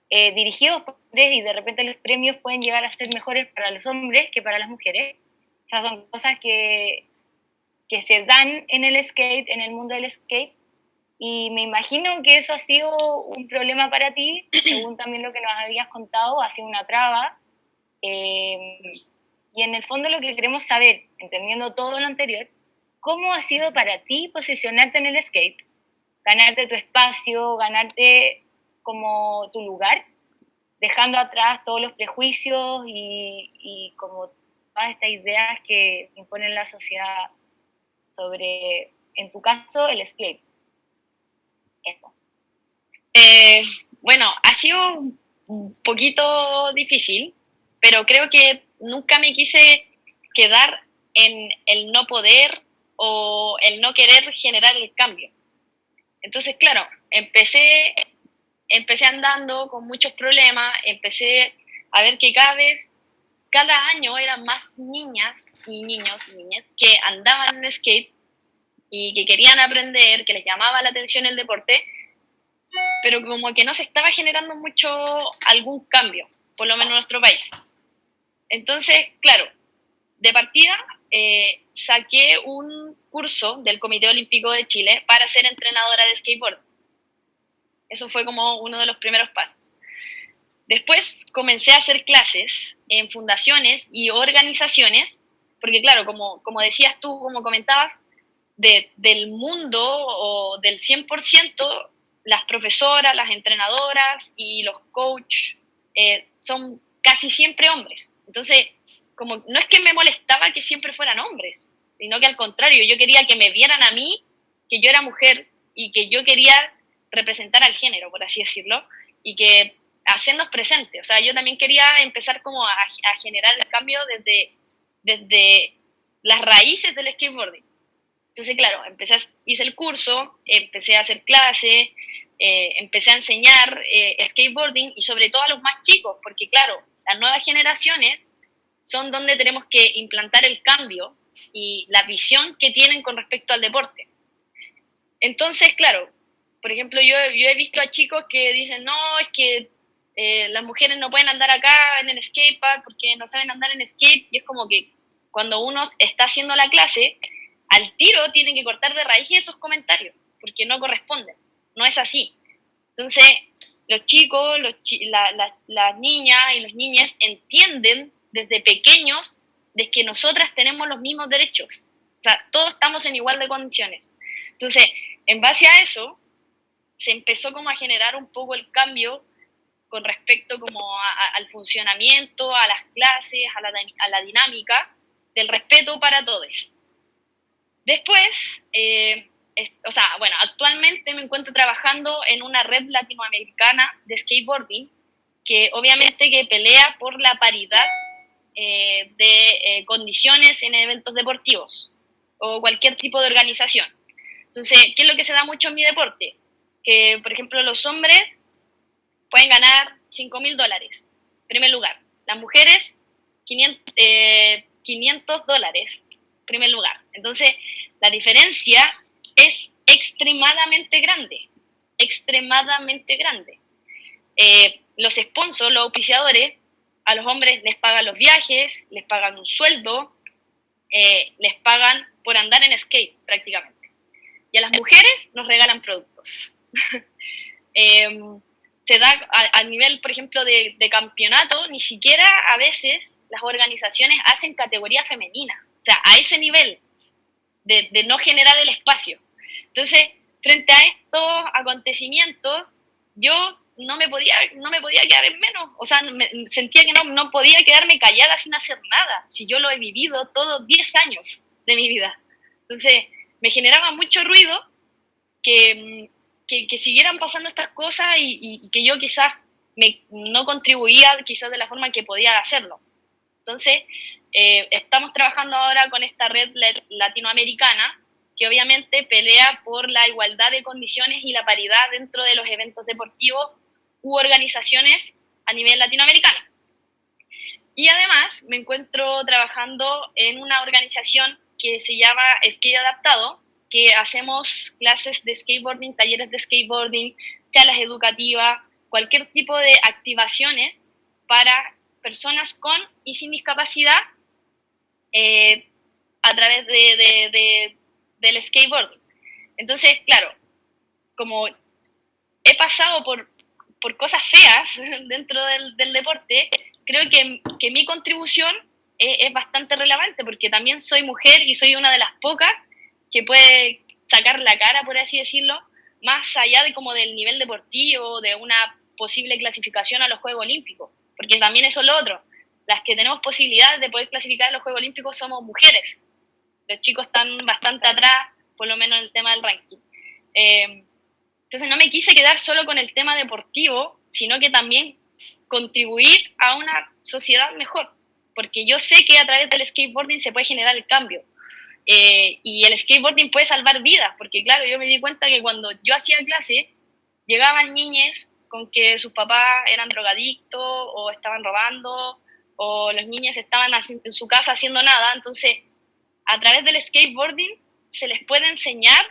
dirigidos por hombres y de repente los premios pueden llegar a ser mejores para los hombres que para las mujeres. Esas son cosas que se dan en el skate, en el mundo del skate, y me imagino que eso ha sido un problema para ti, según también lo que nos habías contado, ha sido una traba. Y en el fondo lo que queremos saber, entendiendo todo lo anterior, ¿cómo ha sido para ti posicionarte en el skate? Ganarte tu espacio, ganarte como tu lugar, dejando atrás todos los prejuicios y como todas estas ideas que impone la sociedad sobre, en tu caso, el skate. Eso. Bueno, ha sido un poquito difícil, pero creo que nunca me quise quedar en el no poder o el no querer generar el cambio. Entonces, claro, empecé andando con muchos problemas, empecé a ver que cada año eran más niñas y niños y niñas que andaban en skate y que querían aprender, que les llamaba la atención el deporte, pero como que no se estaba generando mucho algún cambio, por lo menos en nuestro país. Entonces, claro, de partida saqué un curso del Comité Olímpico de Chile para ser entrenadora de skateboard. Eso fue como uno de los primeros pasos. Después comencé a hacer clases en fundaciones y organizaciones, porque claro, como decías tú, como comentabas, del mundo o del 100%, las profesoras, las entrenadoras y los coaches son casi siempre hombres. Entonces, como no es que me molestaba que siempre fueran hombres, sino que al contrario, yo quería que me vieran a mí, que yo era mujer y que yo quería representar al género, por así decirlo, y que hacernos presentes. O sea, yo también quería empezar como a generar el cambio desde las raíces del skateboarding. Entonces, claro, hice el curso, empecé a hacer clases, empecé a enseñar skateboarding y sobre todo a los más chicos, porque claro, las nuevas generaciones son donde tenemos que implantar el cambio y la visión que tienen con respecto al deporte. Entonces, claro, por ejemplo, yo he visto a chicos que dicen, no, es que las mujeres no pueden andar acá en el skatepark porque no saben andar en skate, y es como que cuando uno está haciendo la clase, al tiro tienen que cortar de raíz esos comentarios, porque no corresponden, no es así. Entonces, los chicos, las niñas y los niños entienden desde pequeños de que nosotras tenemos los mismos derechos. O sea, todos estamos en igual de condiciones. Entonces, en base a eso, se empezó como a generar un poco el cambio con respecto como al funcionamiento, a las clases, a la dinámica del respeto para todos. Después, actualmente me encuentro trabajando en una red latinoamericana de skateboarding que obviamente que pelea por la paridad de condiciones en eventos deportivos o cualquier tipo de organización. Entonces, ¿qué es lo que se da mucho en mi deporte? Que, por ejemplo, los hombres pueden ganar $5.000, primer lugar. Las mujeres, $500, primer lugar. Entonces, la diferencia es extremadamente grande, extremadamente grande. Los sponsors, los auspiciadores, a los hombres les pagan los viajes, les pagan un sueldo, les pagan por andar en skate prácticamente. Y a las mujeres nos regalan productos. Se da a nivel, por ejemplo, de campeonato, ni siquiera a veces las organizaciones hacen categoría femenina. O sea, a ese nivel de no generar el espacio. Entonces, frente a estos acontecimientos, yo no me podía quedar en menos. O sea, sentía que no podía quedarme callada sin hacer nada, si yo lo he vivido todos 10 años de mi vida. Entonces, me generaba mucho ruido que siguieran pasando estas cosas y que yo quizás no contribuía quizás de la forma en que podía hacerlo. Entonces, estamos trabajando ahora con esta red latinoamericana que obviamente pelea por la igualdad de condiciones y la paridad dentro de los eventos deportivos u organizaciones a nivel latinoamericano. Y además me encuentro trabajando en una organización que se llama Skate Adaptado, que hacemos clases de skateboarding, talleres de skateboarding, charlas educativas, cualquier tipo de activaciones para personas con y sin discapacidad a través del skateboarding. Entonces, claro, como he pasado por cosas feas dentro del deporte, creo que mi contribución es bastante relevante, porque también soy mujer y soy una de las pocas que puede sacar la cara, por así decirlo, más allá de como del nivel deportivo, de una posible clasificación a los Juegos Olímpicos, porque también eso es lo otro. Las que tenemos posibilidades de poder clasificar a los Juegos Olímpicos somos mujeres. Los chicos están bastante atrás, por lo menos en el tema del ranking. Entonces no me quise quedar solo con el tema deportivo, sino que también contribuir a una sociedad mejor, porque yo sé que a través del skateboarding se puede generar el cambio. Y el skateboarding puede salvar vidas, porque claro, yo me di cuenta que cuando yo hacía clase, llegaban niñas con que sus papás eran drogadictos o estaban robando, o los niños estaban en su casa haciendo nada. Entonces, a través del skateboarding se les puede enseñar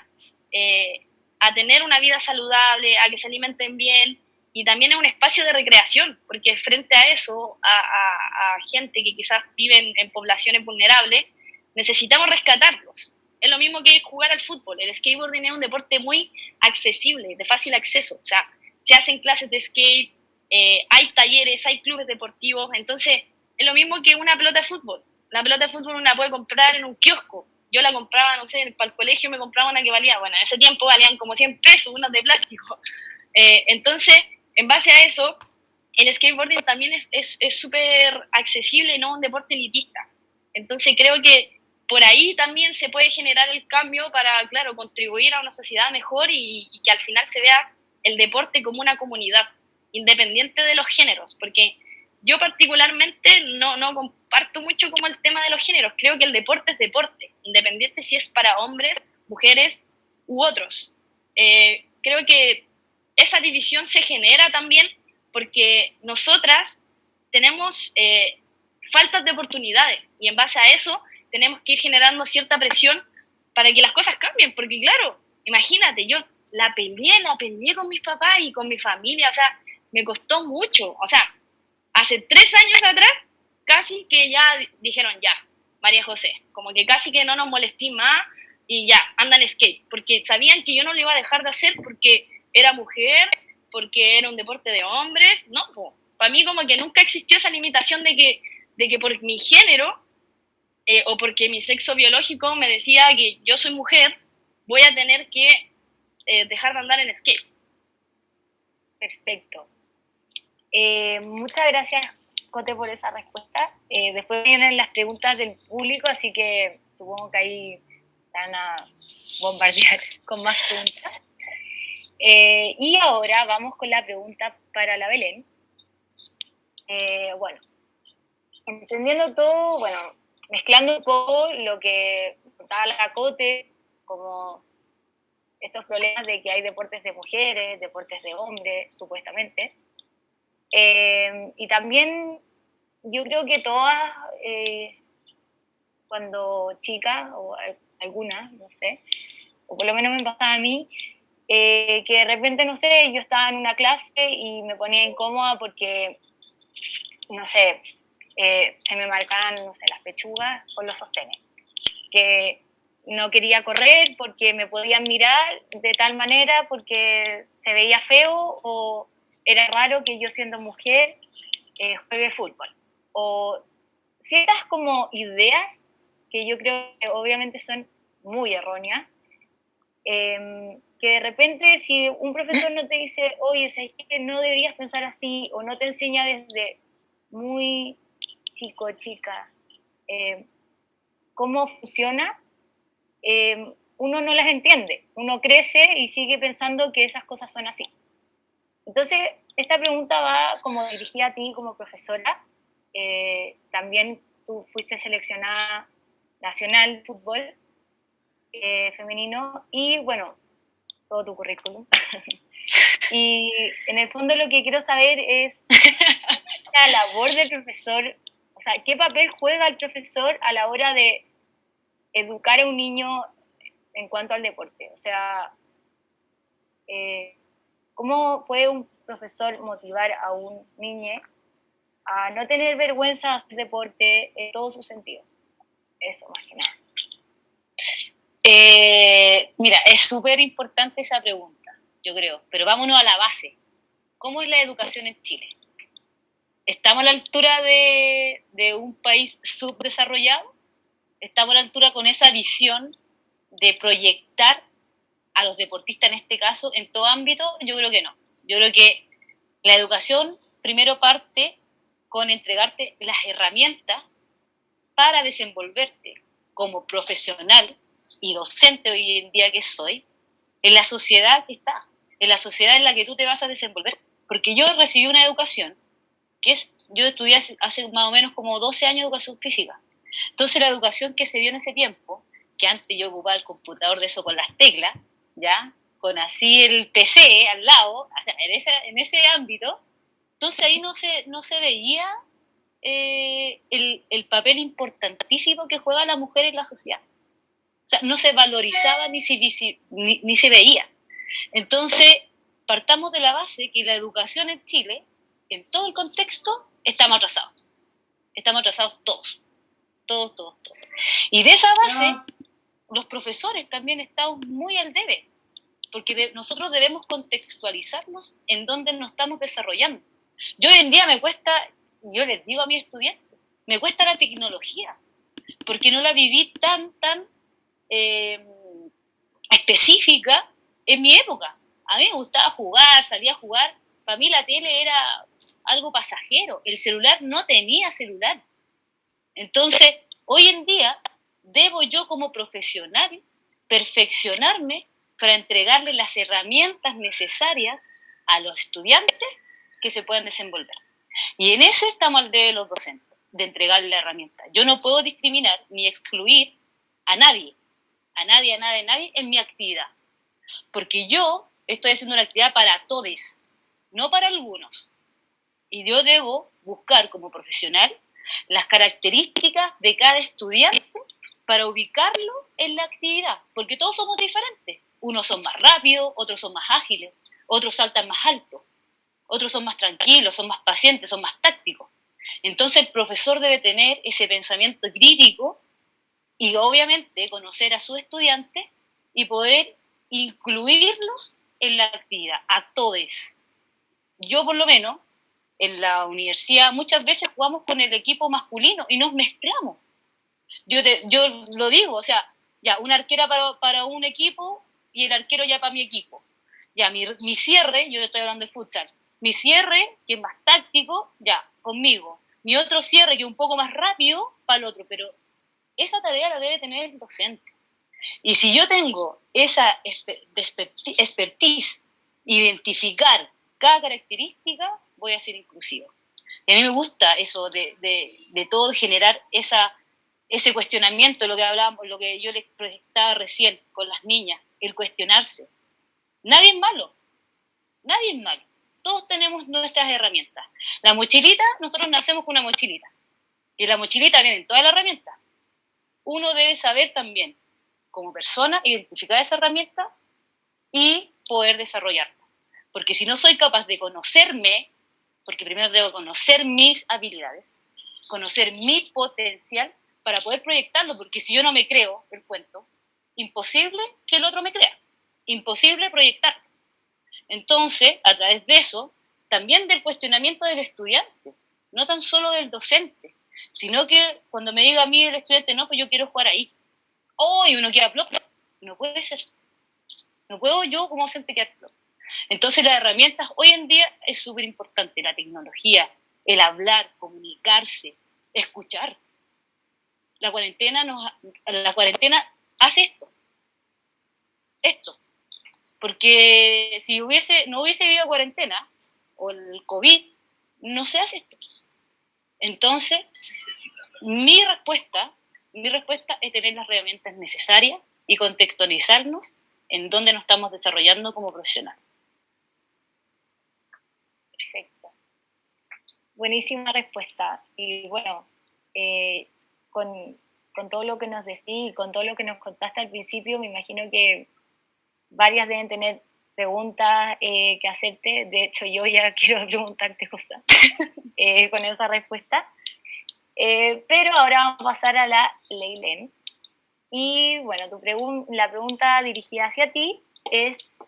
a tener una vida saludable, a que se alimenten bien, y también es un espacio de recreación, porque frente a eso, a gente que quizás vive en poblaciones vulnerables, necesitamos rescatarlos. Es lo mismo que jugar al fútbol. El skateboarding es un deporte muy accesible, de fácil acceso. O sea, se hacen clases de skate, hay talleres, hay clubes deportivos. Entonces, es lo mismo que una pelota de fútbol. La pelota de fútbol una puede comprar en un kiosco. Yo la compraba, no sé, para el colegio me compraba una que valía, bueno, en ese tiempo valían como 100 pesos, unas de plástico. Entonces, en base a eso, el skateboarding también es súper accesible y no un deporte elitista. Entonces, creo que por ahí también se puede generar el cambio para, claro, contribuir a una sociedad mejor y que al final se vea el deporte como una comunidad, independiente de los géneros, porque yo particularmente no comparto mucho como el tema de los géneros. Creo que el deporte es deporte, independiente si es para hombres, mujeres u otros. Creo que esa división se genera también porque nosotras tenemos faltas de oportunidades y en base a eso tenemos que ir generando cierta presión para que las cosas cambien, porque claro, imagínate, yo la peleé con mis papás y con mi familia, o sea, me costó mucho, o sea, hace 3 años atrás casi que ya dijeron ya, María José, como que casi que no nos molesté más y ya, anda en skate, porque sabían que yo no lo iba a dejar de hacer porque era mujer, porque era un deporte de hombres, no, para mí como que nunca existió esa limitación de que por mi género o porque mi sexo biológico me decía que yo soy mujer, voy a tener que dejar de andar en skate. Perfecto. Muchas gracias, Cote, por esa respuesta. Después vienen las preguntas del público, así que supongo que ahí van a bombardear con más preguntas. Y ahora vamos con la pregunta para la Belén. Bueno, entendiendo todo, bueno, mezclando un poco lo que contaba la Cote, como estos problemas de que hay deportes de mujeres, deportes de hombres, supuestamente. Y también yo creo que todas, cuando chicas, o algunas, no sé, o por lo menos me pasaba a mí, que de repente, no sé, yo estaba en una clase y me ponía incómoda porque, no sé, se me marcaban, no sé, las pechugas con los sostenes. Que no quería correr porque me podían mirar de tal manera porque se veía feo o era raro que yo siendo mujer juegue fútbol. O ciertas como ideas que yo creo que obviamente son muy erróneas, que de repente si un profesor no te dice, oye, ¿sabes qué? No deberías pensar así, o no te enseña desde muy chico, chica, cómo funciona, uno no las entiende, uno crece y sigue pensando que esas cosas son así. Entonces, esta pregunta va como dirigida a ti como profesora. También tú fuiste seleccionada nacional de fútbol femenino y, bueno, todo tu currículum. Y en el fondo lo que quiero saber es la labor del profesor, o sea, ¿qué papel juega el profesor a la hora de educar a un niño en cuanto al deporte? O sea, ¿cómo puede un profesor motivar a un niño a no tener vergüenza de hacer deporte en todo su sentido? Eso, más que nada. Mira, es súper importante esa pregunta, yo creo, pero vámonos a la base. ¿Cómo es la educación en Chile? ¿Estamos a la altura de un país subdesarrollado? ¿Estamos a la altura con esa visión de proyectar a los deportistas en este caso en todo ámbito? Yo creo que no. Yo creo que la educación primero parte con entregarte las herramientas para desenvolverte como profesional y docente hoy en día que soy, en la sociedad que está, en la sociedad en la que tú te vas a desenvolver. Porque yo recibí una educación yo estudié hace más o menos como 12 años educación física. Entonces la educación que se dio en ese tiempo, que antes yo ocupaba el computador de eso con las teclas, ¿ya? Con así el PC al lado, o sea, en ese ámbito, entonces ahí no se veía el papel importantísimo que juega la mujer en la sociedad. O sea, no se valorizaba ni se veía. Entonces, partamos de la base que la educación en Chile, en todo el contexto, estamos atrasados. Estamos atrasados todos. Todos. Y de esa base, los profesores también estamos muy al debe, porque nosotros debemos contextualizarnos en dónde nos estamos desarrollando. Yo hoy en día yo les digo a mis estudiantes, me cuesta la tecnología, porque no la viví tan específica en mi época. A mí me gustaba jugar, salía a jugar. Para mí la tele era algo pasajero. El celular no tenía celular. Entonces, hoy en día, debo yo como profesional perfeccionarme para entregarle las herramientas necesarias a los estudiantes que se puedan desenvolver. Y en ese estamos al debe de los docentes, de entregarle la herramienta. Yo no puedo discriminar ni excluir a nadie en mi actividad. Porque yo estoy haciendo una actividad para todos, no para algunos. Y yo debo buscar como profesional las características de cada estudiante para ubicarlo en la actividad. Porque todos somos diferentes. Unos son más rápidos, otros son más ágiles, otros saltan más alto, otros son más tranquilos, son más pacientes, son más tácticos. Entonces el profesor debe tener ese pensamiento crítico y obviamente conocer a sus estudiantes y poder incluirlos en la actividad, a todos. Yo por lo menos en la universidad muchas veces jugamos con el equipo masculino y nos mezclamos. Yo lo digo, o sea, ya, una arquera para un equipo y el arquero ya para mi equipo. Ya, mi cierre, yo estoy hablando de futsal, mi cierre, que es más táctico, ya, conmigo. Mi otro cierre, que es un poco más rápido, para el otro, pero esa tarea la debe tener el docente. Y si yo tengo esa expertise, identificar cada característica, voy a ser inclusivo. Y a mí me gusta eso de todo generar ese cuestionamiento, lo que hablábamos, lo que yo les proyectaba recién con las niñas, el cuestionarse. Nadie es malo, nadie es malo. Todos tenemos nuestras herramientas. La mochilita, nosotros nacemos con una mochilita. Y en la mochilita vienen todas las herramientas. Uno debe saber también, como persona, identificar esa herramienta y poder desarrollarla. Porque si no soy capaz de conocerme, porque primero debo conocer mis habilidades, conocer mi potencial para poder proyectarlo, porque si yo no me creo el cuento, imposible que el otro me crea, imposible proyectarlo. Entonces, a través de eso, también del cuestionamiento del estudiante, no tan solo del docente, sino que cuando me diga a mí el estudiante, no, pues yo quiero jugar ahí, y uno queda plop, no puede ser, no puedo yo como docente quedar plop. Entonces las herramientas hoy en día es súper importante, la tecnología, el hablar, comunicarse, escuchar. La cuarentena hace esto, porque si no hubiese habido cuarentena o el COVID, no se hace esto. Entonces, mi respuesta es tener las herramientas necesarias y contextualizarnos en dónde nos estamos desarrollando como profesionales. Perfecto. Buenísima respuesta. Y bueno, con todo lo que nos decís y con todo lo que nos contaste al principio, me imagino que varias deben tener preguntas que hacerte. De hecho, yo ya quiero preguntarte cosas con esa respuesta. Pero ahora vamos a pasar a la Leilén. Y bueno, la pregunta dirigida hacia ti es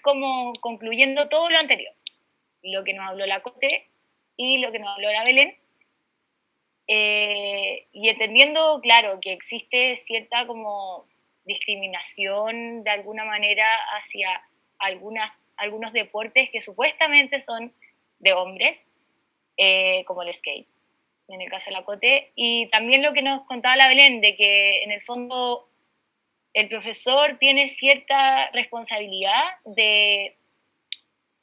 como concluyendo todo lo anterior, lo que nos habló la Cote y lo que nos habló la Belén, y entendiendo, claro, que existe cierta como discriminación de alguna manera hacia algunos deportes que supuestamente son de hombres, como el skate, en el caso de la Cote, y también lo que nos contaba la Belén, de que en el fondo el profesor tiene cierta responsabilidad de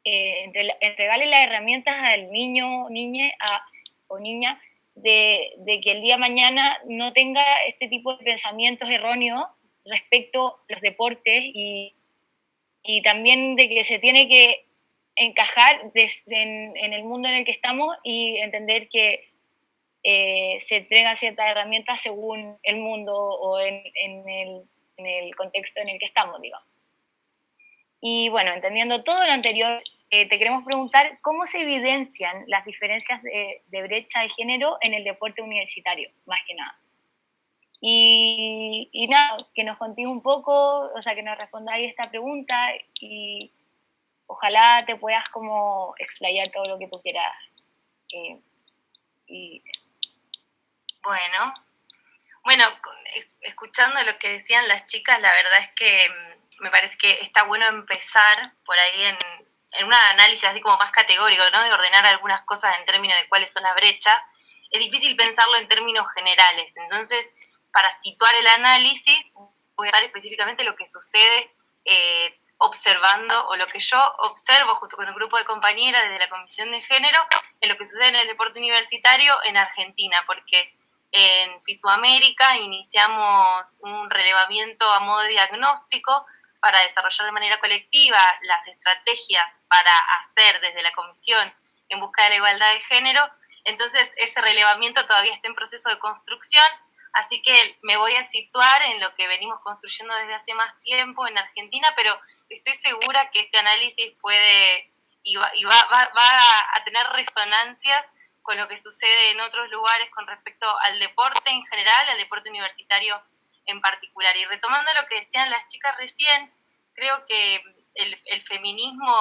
entregarle las herramientas al niño, o niña, de que el día de mañana no tenga este tipo de pensamientos erróneos respecto a los deportes y también de que se tiene que encajar en el mundo en el que estamos y entender que se entregan ciertas herramientas según el mundo o en el contexto en el que estamos, digamos. Y bueno, entendiendo todo lo anterior, te queremos preguntar cómo se evidencian las diferencias de brecha de género en el deporte universitario, más que nada. Y nada, que nos contéis un poco, o sea, que nos respondáis esta pregunta y ojalá te puedas como explayar todo lo que tú quieras. Bueno, escuchando lo que decían las chicas, la verdad es que me parece que está bueno empezar por ahí en un análisis así como más categórico, ¿no? De ordenar algunas cosas en términos de cuáles son las brechas. Es difícil pensarlo en términos generales. Entonces, para situar el análisis, voy a dar específicamente lo que sucede observando, o lo que yo observo junto con un grupo de compañeras desde la Comisión de Género, en lo que sucede en el deporte universitario en Argentina, porque en FISUamérica iniciamos un relevamiento a modo de diagnóstico para desarrollar de manera colectiva las estrategias para hacer desde la Comisión en busca de la igualdad de género. Entonces, ese relevamiento todavía está en proceso de construcción, así que me voy a situar en lo que venimos construyendo desde hace más tiempo en Argentina, pero estoy segura que este análisis puede y va a tener resonancias con lo que sucede en otros lugares con respecto al deporte en general, al deporte universitario en particular. Y retomando lo que decían las chicas recién, creo que el feminismo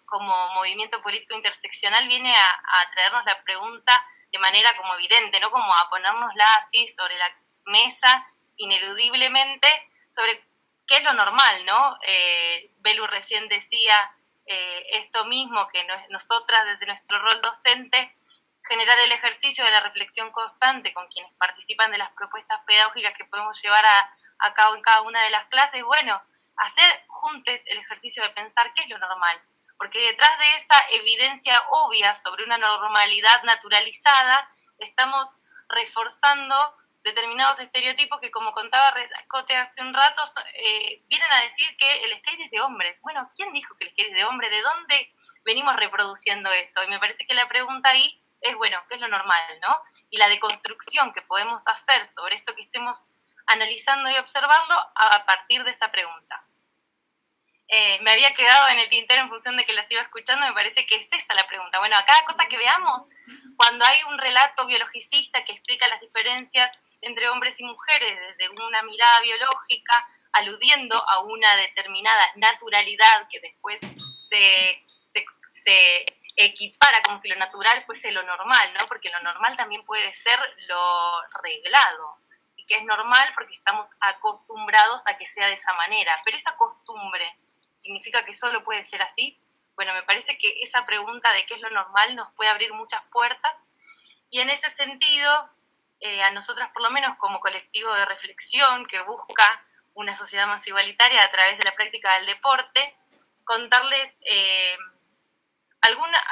como movimiento político interseccional viene a traernos la pregunta de manera como evidente, ¿no? Como a ponérnosla así sobre la mesa, ineludiblemente, sobre qué es lo normal, ¿no? Belu recién decía esto mismo, que nosotras desde nuestro rol docente, generar el ejercicio de la reflexión constante con quienes participan de las propuestas pedagógicas que podemos llevar a cabo en cada una de las clases, bueno, hacer juntos el ejercicio de pensar qué es lo normal, porque detrás de esa evidencia obvia sobre una normalidad naturalizada, estamos reforzando determinados estereotipos que, como contaba Cote hace un rato, vienen a decir que el skate es de hombres. Bueno, ¿quién dijo que el skate es de hombre? ¿De dónde venimos reproduciendo eso? Y me parece que la pregunta ahí es, bueno, ¿qué es lo normal, no? Y la deconstrucción que podemos hacer sobre esto que estemos analizando y observando a partir de esa pregunta. Me había quedado en el tintero en función de que las iba escuchando, me parece que es esa la pregunta. Bueno, a cada cosa que veamos, cuando hay un relato biologicista que explica las diferencias entre hombres y mujeres desde una mirada biológica, aludiendo a una determinada naturalidad que después se equipara como si lo natural fuese lo normal, ¿no? Porque lo normal también puede ser lo reglado, y que es normal porque estamos acostumbrados a que sea de esa manera, pero esa costumbre ¿significa que solo puede ser así? Bueno, me parece que esa pregunta de qué es lo normal nos puede abrir muchas puertas, y en ese sentido, a nosotras por lo menos como colectivo de reflexión que busca una sociedad más igualitaria a través de la práctica del deporte, contarles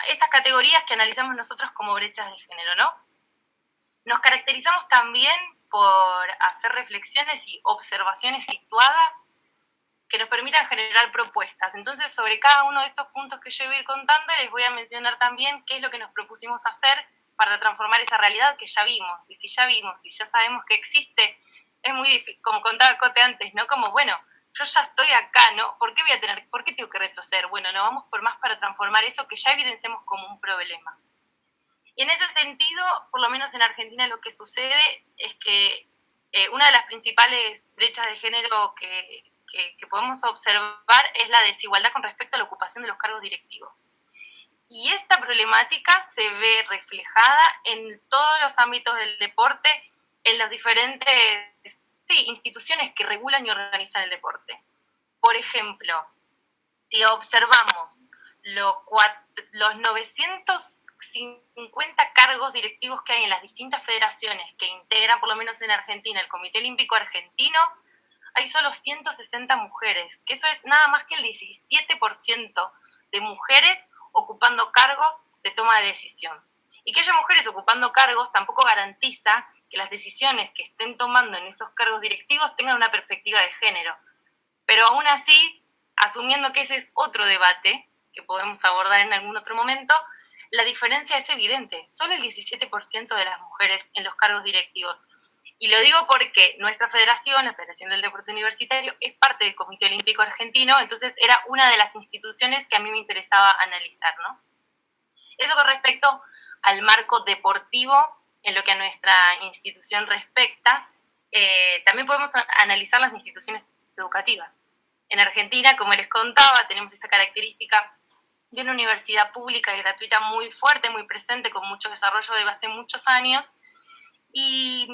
estas categorías que analizamos nosotros como brechas de género, ¿no? Nos caracterizamos también por hacer reflexiones y observaciones situadas que nos permitan generar propuestas. Entonces, sobre cada uno de estos puntos que yo voy a ir contando, les voy a mencionar también qué es lo que nos propusimos hacer para transformar esa realidad que ya vimos. Y si ya vimos, y ya sabemos que existe, es muy difícil, como contaba Cote antes, ¿no? Como, bueno, yo ya estoy acá, ¿no? ¿Por qué tengo que retroceder? Bueno, no vamos por más para transformar eso que ya evidenciamos como un problema. Y en ese sentido, por lo menos en Argentina, lo que sucede es que una de las principales brechas de género que podemos observar es la desigualdad con respecto a la ocupación de los cargos directivos. Y esta problemática se ve reflejada en todos los ámbitos del deporte, en las diferentes instituciones que regulan y organizan el deporte. Por ejemplo, si observamos los 950 cargos directivos que hay en las distintas federaciones que integran, por lo menos en Argentina, el Comité Olímpico Argentino, hay solo 160 mujeres, que eso es nada más que el 17% de mujeres ocupando cargos de toma de decisión. Y que haya mujeres ocupando cargos tampoco garantiza que las decisiones que estén tomando en esos cargos directivos tengan una perspectiva de género. Pero aún así, asumiendo que ese es otro debate que podemos abordar en algún otro momento, la diferencia es evidente. Solo el 17% de las mujeres en los cargos directivos. Y lo digo porque nuestra federación, la Federación del Deporte Universitario, es parte del Comité Olímpico Argentino, entonces era una de las instituciones que a mí me interesaba analizar, ¿no? Eso con respecto al marco deportivo, en lo que a nuestra institución respecta, también podemos analizar las instituciones educativas. En Argentina, como les contaba, tenemos esta característica de una universidad pública y gratuita muy fuerte, muy presente, con mucho desarrollo desde hace muchos años, y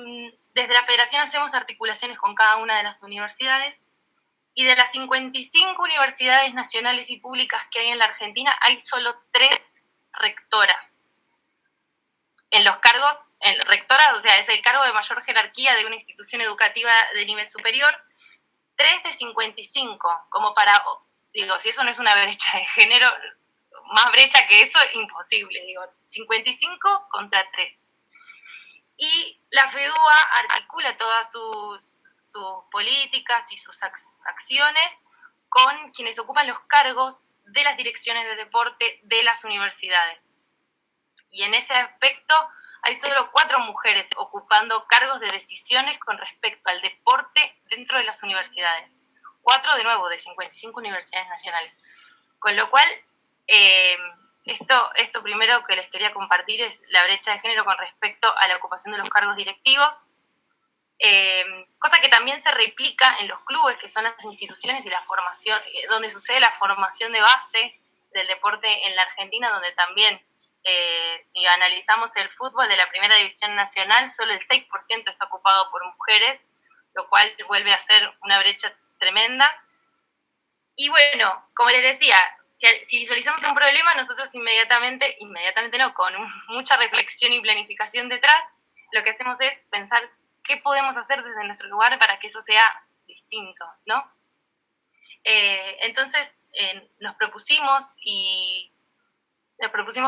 desde la federación hacemos articulaciones con cada una de las universidades, y de las 55 universidades nacionales y públicas que hay en la Argentina, hay solo 3 rectoras. En los cargos, rectoras, o sea, es el cargo de mayor jerarquía de una institución educativa de nivel superior, 3 de 55, como para, digo, si eso no es una brecha de género, más brecha que eso, imposible, digo, 55 contra 3. Y la FEDUA articula todas sus políticas y sus acciones con quienes ocupan los cargos de las direcciones de deporte de las universidades. Y en ese aspecto hay solo 4 mujeres ocupando cargos de decisiones con respecto al deporte dentro de las universidades. 4 de nuevo de 55 universidades nacionales. Con lo cual, esto primero que les quería compartir es la brecha de género con respecto a la ocupación de los cargos directivos, cosa que también se replica en los clubes, que son las instituciones y la formación, donde sucede la formación de base del deporte en la Argentina, donde también Si analizamos el fútbol de la primera división nacional, solo el 6% está ocupado por mujeres, lo cual vuelve a ser una brecha tremenda. Y bueno, como les decía, si visualizamos un problema, nosotros inmediatamente no, con mucha reflexión y planificación detrás, lo que hacemos es pensar qué podemos hacer desde nuestro lugar para que eso sea distinto, ¿no? Entonces nos propusimos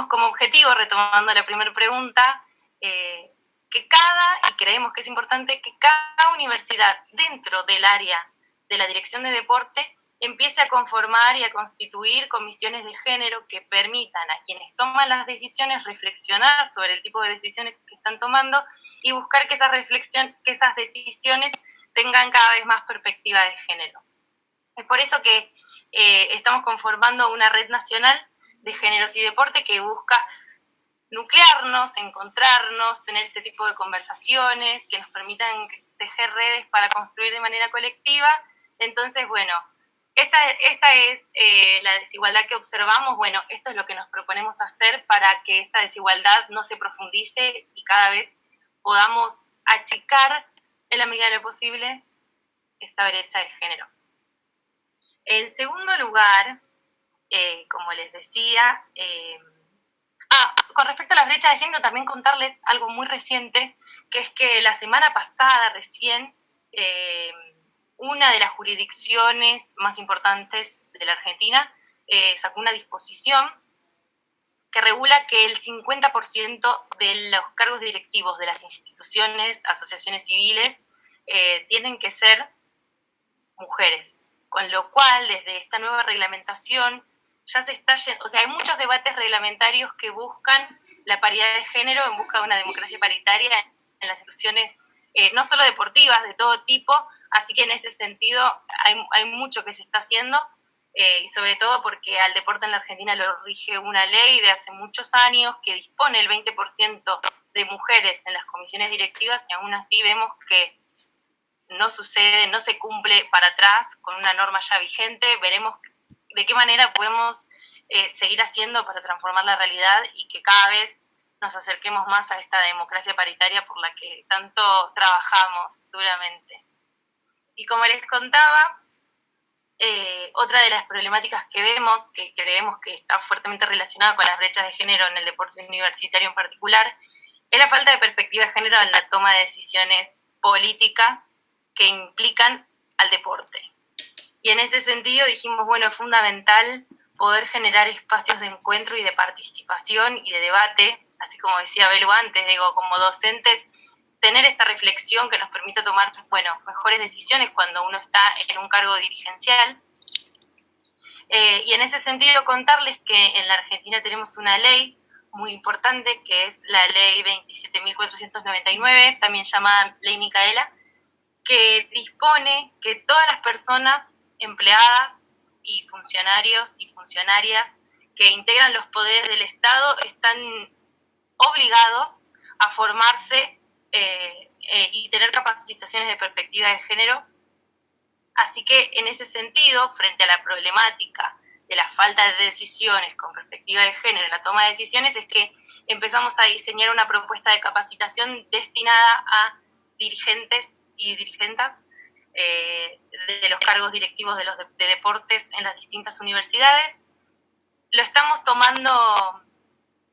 como objetivo, retomando la primera pregunta, que y creemos que es importante, que cada universidad dentro del área de la dirección de deporte empiece a conformar y a constituir comisiones de género que permitan a quienes toman las decisiones reflexionar sobre el tipo de decisiones que están tomando y buscar que esas decisiones tengan cada vez más perspectiva de género. Es por eso que estamos conformando una red nacional de géneros y deporte que busca nuclearnos, encontrarnos, tener este tipo de conversaciones que nos permitan tejer redes para construir de manera colectiva. Entonces, bueno, esta es la desigualdad que observamos. Bueno, esto es lo que nos proponemos hacer para que esta desigualdad no se profundice y cada vez podamos achicar en la medida de lo posible esta brecha de género. En segundo lugar, como les decía, con respecto a las brechas de género, también contarles algo muy reciente, que es que la semana pasada recién una de las jurisdicciones más importantes de la Argentina sacó una disposición que regula que el 50% de los cargos directivos de las instituciones, asociaciones civiles, tienen que ser mujeres. Con lo cual, desde esta nueva reglamentación, ya se está hay muchos debates reglamentarios que buscan la paridad de género en busca de una democracia paritaria en las instituciones, no solo deportivas, de todo tipo, así que en ese sentido hay mucho que se está haciendo, y sobre todo porque al deporte en la Argentina lo rige una ley de hace muchos años que dispone el 20% de mujeres en las comisiones directivas, y aún así vemos que no sucede, no se cumple para atrás con una norma ya vigente. Veremos de qué manera podemos seguir haciendo para transformar la realidad y que cada vez nos acerquemos más a esta democracia paritaria por la que tanto trabajamos duramente. Y como les contaba, otra de las problemáticas que vemos, que creemos que está fuertemente relacionada con las brechas de género en el deporte universitario en particular, es la falta de perspectiva de género en la toma de decisiones políticas que implican al deporte. Y en ese sentido dijimos, bueno, es fundamental poder generar espacios de encuentro y de participación y de debate, así como decía Belu antes, digo, como docentes, tener esta reflexión que nos permita tomar, bueno, mejores decisiones cuando uno está en un cargo dirigencial. Y en ese sentido contarles que en la Argentina tenemos una ley muy importante, que es la ley 27.499, también llamada Ley Micaela, que dispone que todas las personas empleadas y funcionarios y funcionarias que integran los poderes del Estado están obligados a formarse y tener capacitaciones de perspectiva de género. Así que en ese sentido, frente a la problemática de la falta de decisiones con perspectiva de género en la toma de decisiones, es que empezamos a diseñar una propuesta de capacitación destinada a dirigentes y dirigentas de los cargos directivos de deportes en las distintas universidades. Lo estamos tomando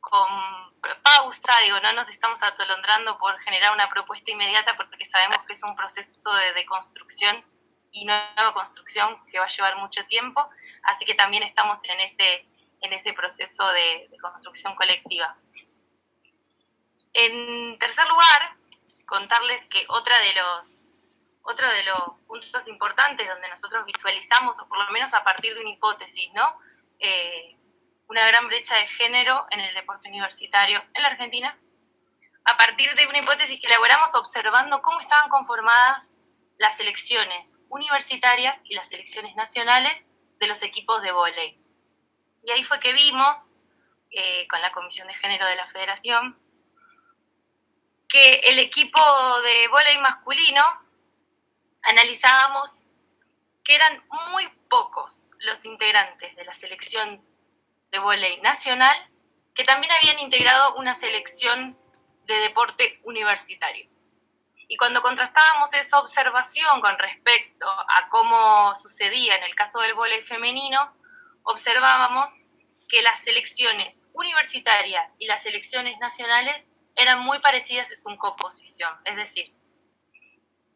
con pausa, digo, no nos estamos atolondrando por generar una propuesta inmediata porque sabemos que es un proceso de construcción y nueva construcción que va a llevar mucho tiempo, así que también estamos en ese proceso de construcción colectiva. En tercer lugar, contarles que otro de los puntos importantes donde nosotros visualizamos, o por lo menos a partir de una hipótesis, ¿no? Una gran brecha de género en el deporte universitario en la Argentina, a partir de una hipótesis que elaboramos observando cómo estaban conformadas las selecciones universitarias y las selecciones nacionales de los equipos de vóley. Y ahí fue que vimos, con la Comisión de Género de la Federación, que el equipo de vóley masculino analizábamos que eran muy pocos los integrantes de la selección de vóley nacional que también habían integrado una selección de deporte universitario. Y cuando contrastábamos esa observación con respecto a cómo sucedía en el caso del vóley femenino, observábamos que las selecciones universitarias y las selecciones nacionales eran muy parecidas en su composición. Es decir,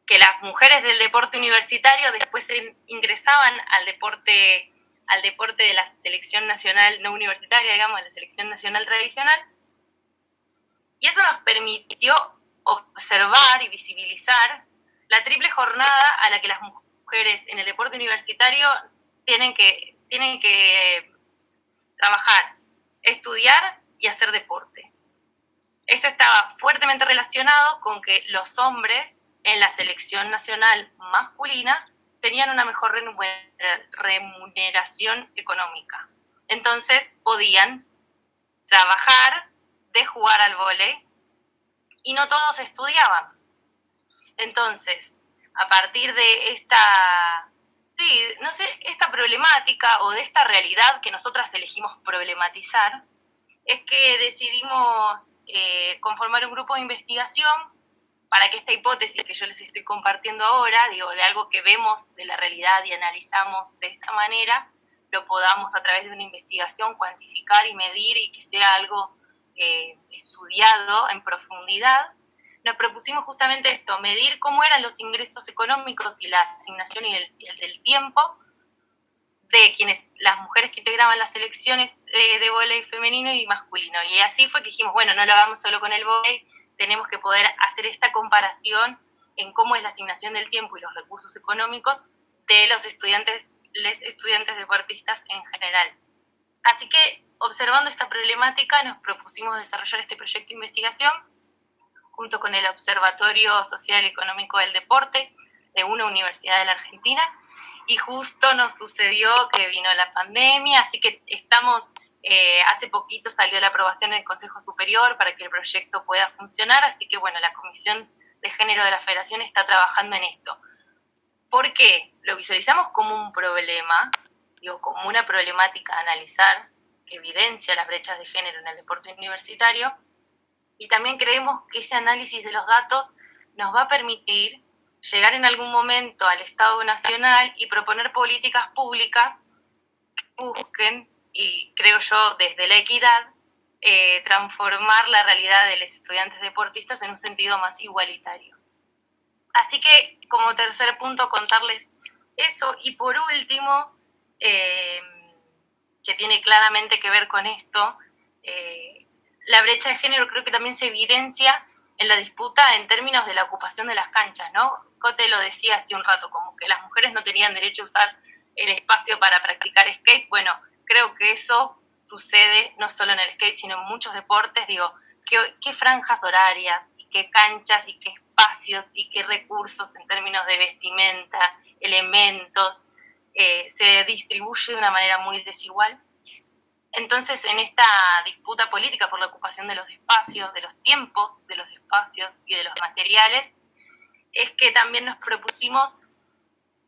que las mujeres del deporte universitario después ingresaban al deporte de la selección nacional no universitaria, digamos, la selección nacional tradicional, y eso nos permitió observar y visibilizar la triple jornada a la que las mujeres en el deporte universitario tienen que trabajar, estudiar y hacer deporte. Eso estaba fuertemente relacionado con que los hombres en la selección nacional masculina tenían una mejor remuneración económica. Entonces podían trabajar de jugar al vóley y no todos estudiaban. Entonces, a partir de esta problemática o de esta realidad que nosotras elegimos problematizar, es que decidimos conformar un grupo de investigación para que esta hipótesis que yo les estoy compartiendo ahora, de algo que vemos de la realidad y analizamos de esta manera, lo podamos a través de una investigación cuantificar y medir y que sea algo estudiado en profundidad. Nos propusimos justamente esto, medir cómo eran los ingresos económicos y la asignación y el del tiempo de las mujeres que integraban las selecciones de vóley femenino y masculino. Y así fue que dijimos, bueno, no lo hagamos solo con el vóley, tenemos que poder hacer esta comparación en cómo es la asignación del tiempo y los recursos económicos de los estudiantes deportistas en general. Así que, observando esta problemática, nos propusimos desarrollar este proyecto de investigación junto con el Observatorio Social y Económico del Deporte de una universidad de la Argentina, y justo nos sucedió que vino la pandemia, así que hace poquito salió la aprobación del Consejo Superior para que el proyecto pueda funcionar, así que bueno, la Comisión de Género de la Federación está trabajando en esto. ¿Por qué? Lo visualizamos como un problema, como una problemática a analizar, que evidencia las brechas de género en el deporte universitario, y también creemos que ese análisis de los datos nos va a permitir llegar en algún momento al Estado Nacional y proponer políticas públicas que busquen, y creo yo desde la equidad, transformar la realidad de los estudiantes deportistas en un sentido más igualitario. Así que, como tercer punto, contarles eso, y por último, que tiene claramente que ver con esto, la brecha de género creo que también se evidencia en la disputa en términos de la ocupación de las canchas, ¿no? Cote lo decía hace un rato, como que las mujeres no tenían derecho a usar el espacio para practicar skate. Bueno, creo que eso sucede no solo en el skate, sino en muchos deportes. ¿Qué franjas horarias, y qué canchas, y qué espacios, y qué recursos en términos de vestimenta, elementos, se distribuye de una manera muy desigual? Entonces, en esta disputa política por la ocupación de los espacios, de los tiempos de los espacios y de los materiales, es que también nos propusimos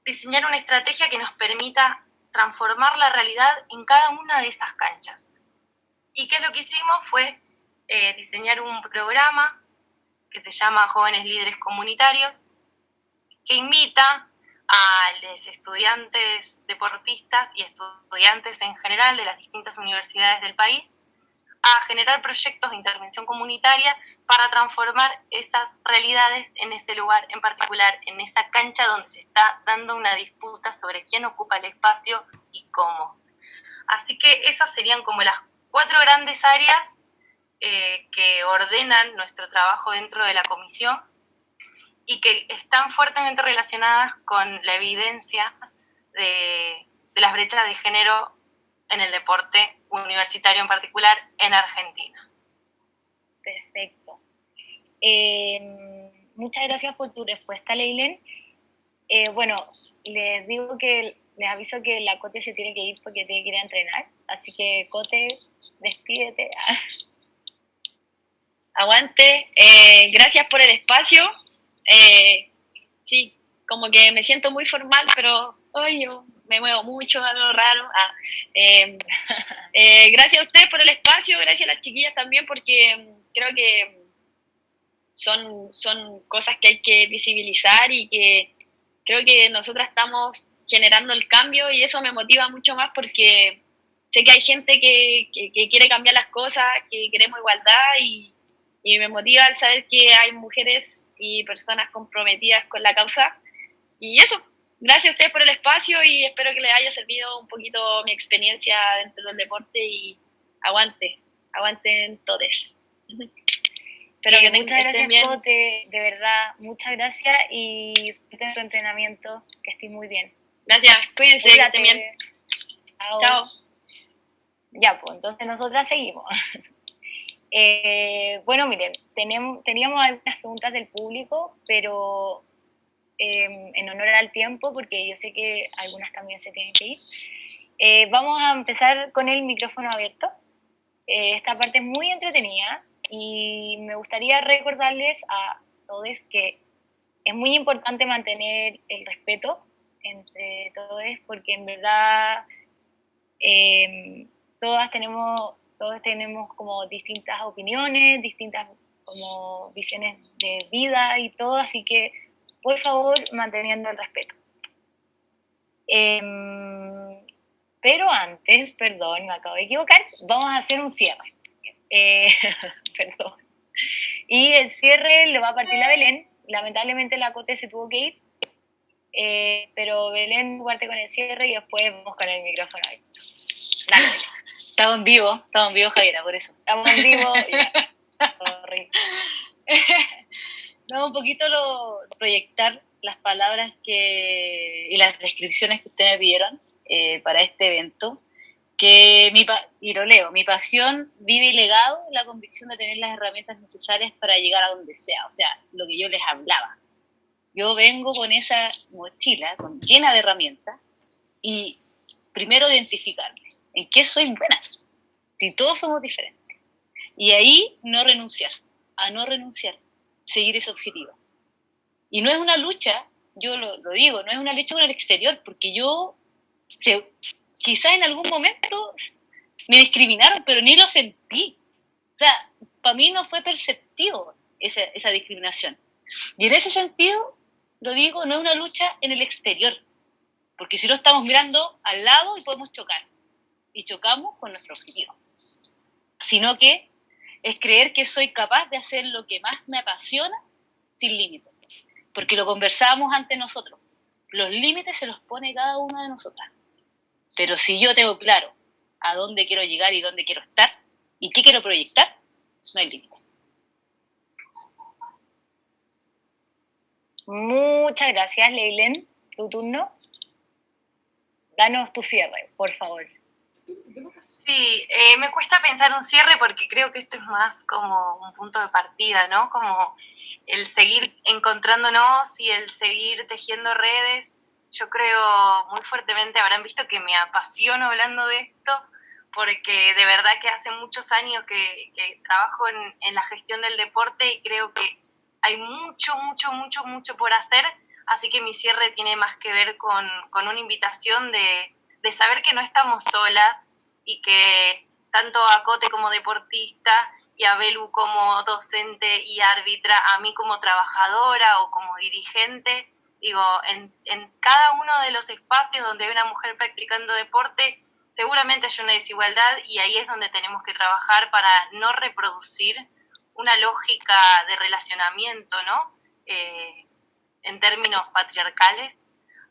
diseñar una estrategia que nos permita transformar la realidad en cada una de esas canchas. ¿Y qué es lo que hicimos? Fue diseñar un programa que se llama Jóvenes Líderes Comunitarios, que invita a los estudiantes deportistas y estudiantes en general de las distintas universidades del país a generar proyectos de intervención comunitaria para transformar esas realidades en ese lugar en particular, en esa cancha donde se está dando una disputa sobre quién ocupa el espacio y cómo. Así que esas serían como las 4 grandes áreas que ordenan nuestro trabajo dentro de la comisión y que están fuertemente relacionadas con la evidencia de las brechas de género en el deporte universitario, en particular en Argentina. Perfecto. Muchas gracias por tu respuesta, Leilén. Bueno, les aviso que la Cote se tiene que ir porque tiene que ir a entrenar, así que Cote, despídete. Aguante, gracias por el espacio. Sí, como que me siento muy formal, pero me muevo mucho, algo raro. Gracias a ustedes por el espacio, gracias a las chiquillas también, porque creo que son cosas que hay que visibilizar y que creo que nosotras estamos generando el cambio y eso me motiva mucho más porque sé que hay gente que quiere cambiar las cosas, que queremos igualdad y me motiva al saber que hay mujeres y personas comprometidas con la causa. Y eso, gracias a ustedes por el espacio y espero que les haya servido un poquito mi experiencia dentro del deporte y aguanten todos. Pero que muchas gracias, Cote, de verdad, muchas gracias y suerte en tu entrenamiento, que estés muy bien. Gracias, cuídense, que estén bien. Chao. Ya, pues entonces nosotras seguimos. Bueno, miren, teníamos algunas preguntas del público, pero en honor al tiempo, porque yo sé que algunas también se tienen que ir, vamos a empezar con el micrófono abierto. Esta parte es muy entretenida y me gustaría recordarles a todos que es muy importante mantener el respeto entre todos, porque en verdad todos tenemos como distintas opiniones, distintas como visiones de vida y todo, así que por favor manteniendo el respeto. Pero antes, perdón, me acabo de equivocar, vamos a hacer un cierre. Perdón. Y el cierre lo va a partir la Belén. Lamentablemente la Cote se tuvo que ir, pero Belén parte con el cierre y después vamos con el micrófono ahí. Dale. Estamos en vivo, Javiera, por eso. Estamos en vivo. Sorry. No, un poquito proyectar las palabras y las descripciones que ustedes me pidieron para este evento. Y lo leo, mi pasión, vida y legado, la convicción de tener las herramientas necesarias para llegar a donde sea, o sea, lo que yo les hablaba. Yo vengo con esa mochila llena de herramientas y primero identificarme en qué soy buena, si todos somos diferentes. Y ahí no renunciar, seguir ese objetivo. Y no es una lucha, yo lo digo, no es una lucha con el exterior, porque quizás en algún momento me discriminaron, pero ni lo sentí. O sea, para mí no fue perceptivo esa discriminación. Y en ese sentido, lo digo, no es una lucha en el exterior, porque si lo estamos mirando al lado y podemos chocar, y chocamos con nuestro objetivo. Sino que es creer que soy capaz de hacer lo que más me apasiona sin límites, porque lo conversábamos ante nosotros. Los límites se los pone cada una de nosotras. Pero si yo tengo claro a dónde quiero llegar y dónde quiero estar y qué quiero proyectar, no hay límite. Muchas gracias, Leilén. Tu turno. Danos tu cierre, por favor. Sí, me cuesta pensar un cierre porque creo que esto es más como un punto de partida, ¿no? Como el seguir encontrándonos y el seguir tejiendo redes. Yo creo muy fuertemente, habrán visto que me apasiono hablando de esto, porque de verdad que hace muchos años que trabajo en la gestión del deporte y creo que hay mucho por hacer, así que mi cierre tiene más que ver con una invitación de saber que no estamos solas y que tanto a Cote como deportista y a Belu como docente y árbitra, a mí como trabajadora o como dirigente, digo, en cada uno de los espacios donde hay una mujer practicando deporte, seguramente hay una desigualdad y ahí es donde tenemos que trabajar para no reproducir una lógica de relacionamiento, ¿no? En términos patriarcales.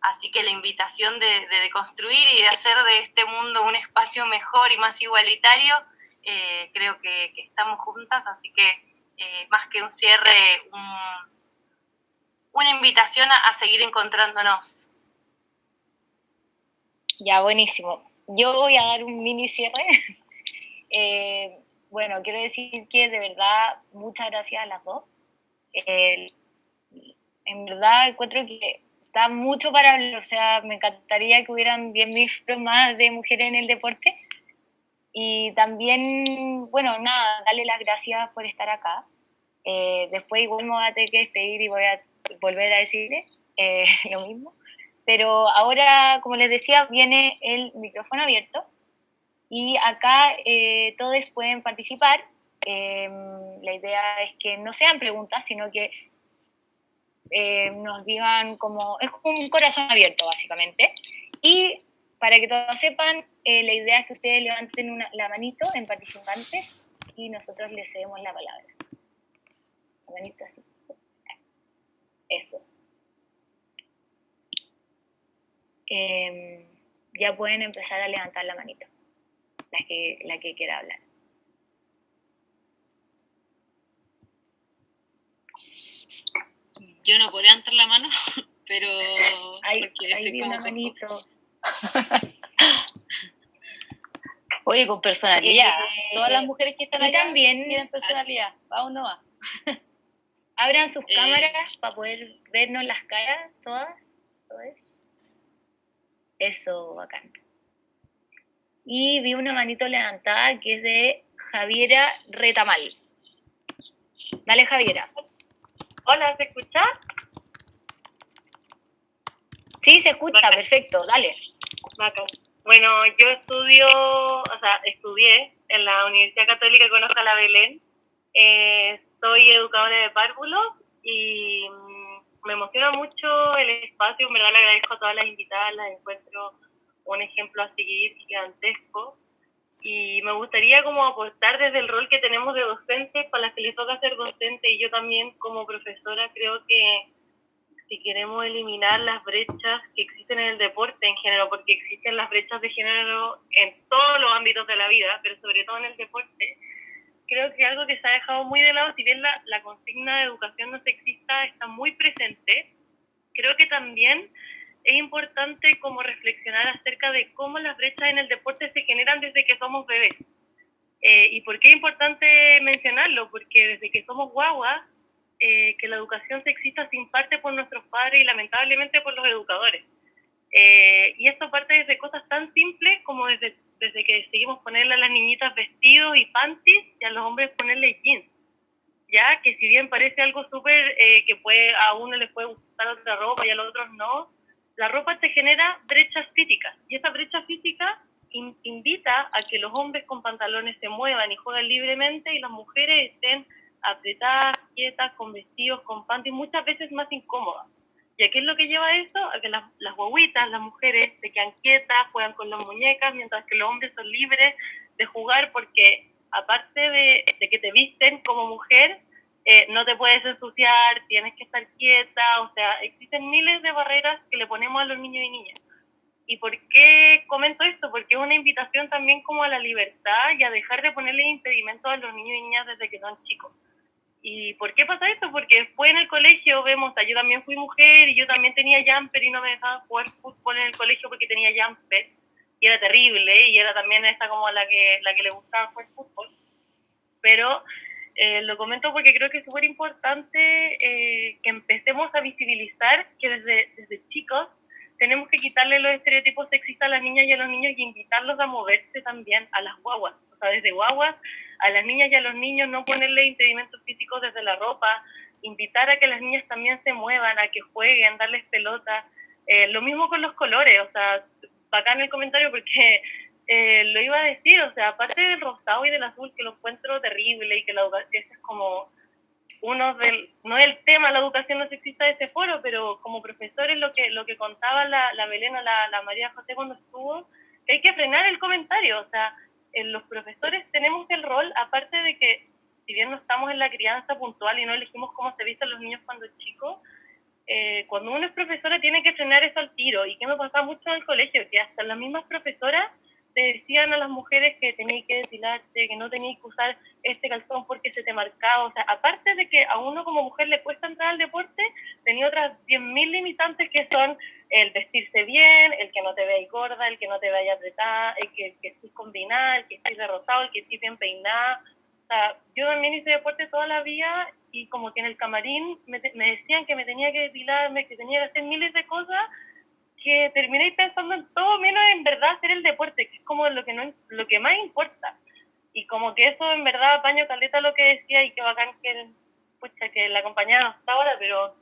Así que la invitación de construir y de hacer de este mundo un espacio mejor y más igualitario, creo que estamos juntas, así que más que un cierre, una invitación a seguir encontrándonos. Ya, buenísimo. Yo voy a dar un mini cierre. Bueno, quiero decir que de verdad muchas gracias a las dos. En verdad encuentro que da mucho para hablar, o sea, me encantaría que hubieran 10.000 foros más de mujeres en el deporte. Y también, bueno, nada, darle las gracias por estar acá. Después igual me voy a tener que despedir y voy a volver a decirle lo mismo. pero ahora, como les decía, viene el micrófono abierto y acá todos pueden participar. La idea es que no sean preguntas, sino que nos digan como, es como un corazón abierto básicamente. Y para que todos sepan, la idea es que ustedes levanten la manito en participantes y nosotros les cedemos la palabra. La manito así. Eso. Ya pueden empezar a levantar la manito, la que quiera hablar. Yo no podría levantar la mano, pero Ahí soy vi como una manito. Oye, con personalidad. Todas las Eh, mujeres que están y acá también tienen personalidad. ¿Va o no va? abran sus cámaras para poder vernos las caras todas. Eso, bacán. Y vi una manito levantada que es de Javiera Retamal. Dale, Javiera. Hola, ¿se escucha? Sí, se escucha, Bacán. Perfecto, dale. Bacán. Bueno, yo estudié en la Universidad Católica Conozca la Belén. Soy educadora de párvulos y me emociona mucho el espacio. En verdad le agradezco a todas las invitadas, las encuentro un ejemplo a seguir gigantesco. Y me gustaría como aportar desde el rol que tenemos de docentes, para las que les toca ser docente, y yo también como profesora creo que si queremos eliminar las brechas que existen en el deporte en género, porque existen las brechas de género en todos los ámbitos de la vida, pero sobre todo en el deporte, creo que algo que se ha dejado muy de lado, si bien la consigna de educación no sexista está muy presente, creo que también es importante como reflexionar acerca de cómo las brechas en el deporte se generan desde que somos bebés. ¿Y por qué es importante mencionarlo? Porque desde que somos guaguas, que la educación sexista se imparte por nuestros padres y lamentablemente por los educadores. Y esto parte desde cosas tan simples como desde que decidimos ponerle a las niñitas vestidos y panties y a los hombres ponerles jeans. Ya que si bien parece algo súper que a uno les puede gustar otra ropa y a los otros no, la ropa te genera brechas físicas y esa brecha física invita a que los hombres con pantalones se muevan y jueguen libremente y las mujeres estén apretadas, quietas, con vestidos, con panties, muchas veces más incómodas. ¿Y a qué es lo que lleva a eso? A que las guaguitas, las mujeres, se quedan quietas, juegan con las muñecas, mientras que los hombres son libres de jugar porque aparte de que te visten como mujer, no te puedes ensuciar, tienes que estar quieta, o sea, existen miles de barreras que le ponemos a los niños y niñas. ¿Y por qué comento esto? Porque es una invitación también como a la libertad y a dejar de ponerle impedimentos a los niños y niñas desde que son chicos. ¿Y por qué pasa esto? Porque después en el colegio vemos, o sea, yo también fui mujer y yo también tenía jumper y no me dejaban jugar fútbol en el colegio porque tenía jumper y era terrible y era también esta como la que le gustaba jugar fútbol. Pero lo comento porque creo que es súper importante que empecemos a visibilizar que desde chicos tenemos que quitarle los estereotipos sexistas a las niñas y a los niños y invitarlos a moverse también a las guaguas. O sea, desde guaguas a las niñas y a los niños no ponerle impedimentos físicos desde la ropa, invitar a que las niñas también se muevan, a que jueguen, darles pelota. Lo mismo con los colores, o sea, bacán el comentario porque lo iba a decir, o sea, aparte del rosado y del azul que lo encuentro terrible y que la educación es como no es el tema, la educación no sexista de ese foro, pero como profesores lo que contaba la Belén o la María José cuando estuvo, que hay que frenar el comentario, o sea, los profesores tenemos el rol, aparte de que si bien no estamos en la crianza puntual y no elegimos cómo se visten los niños cuando chicos, cuando uno es profesora tiene que frenar eso al tiro. Y que me pasaba mucho en el colegio, que hasta las mismas profesoras te decían a las mujeres que tenías que depilarse, que no tenías que usar este calzón porque se te marcaba. O sea, aparte de que a uno como mujer le cuesta entrar al deporte, tenía otras 10.000 limitantes que son el vestirse bien, el que no te veas gorda, el que no te vaya apretada, el que estés combinada, el que estés de rosado, el que estés bien peinada. O sea, yo también hice deporte toda la vida y como que en el camarín me decían que me tenía que depilarme, que tenía que hacer miles de cosas, que terminé pensando en todo menos en verdad hacer el deporte, que es como lo que más importa. Y como que eso en verdad apaño caleta lo que decía y que bacán que la compañía no está ahora, pero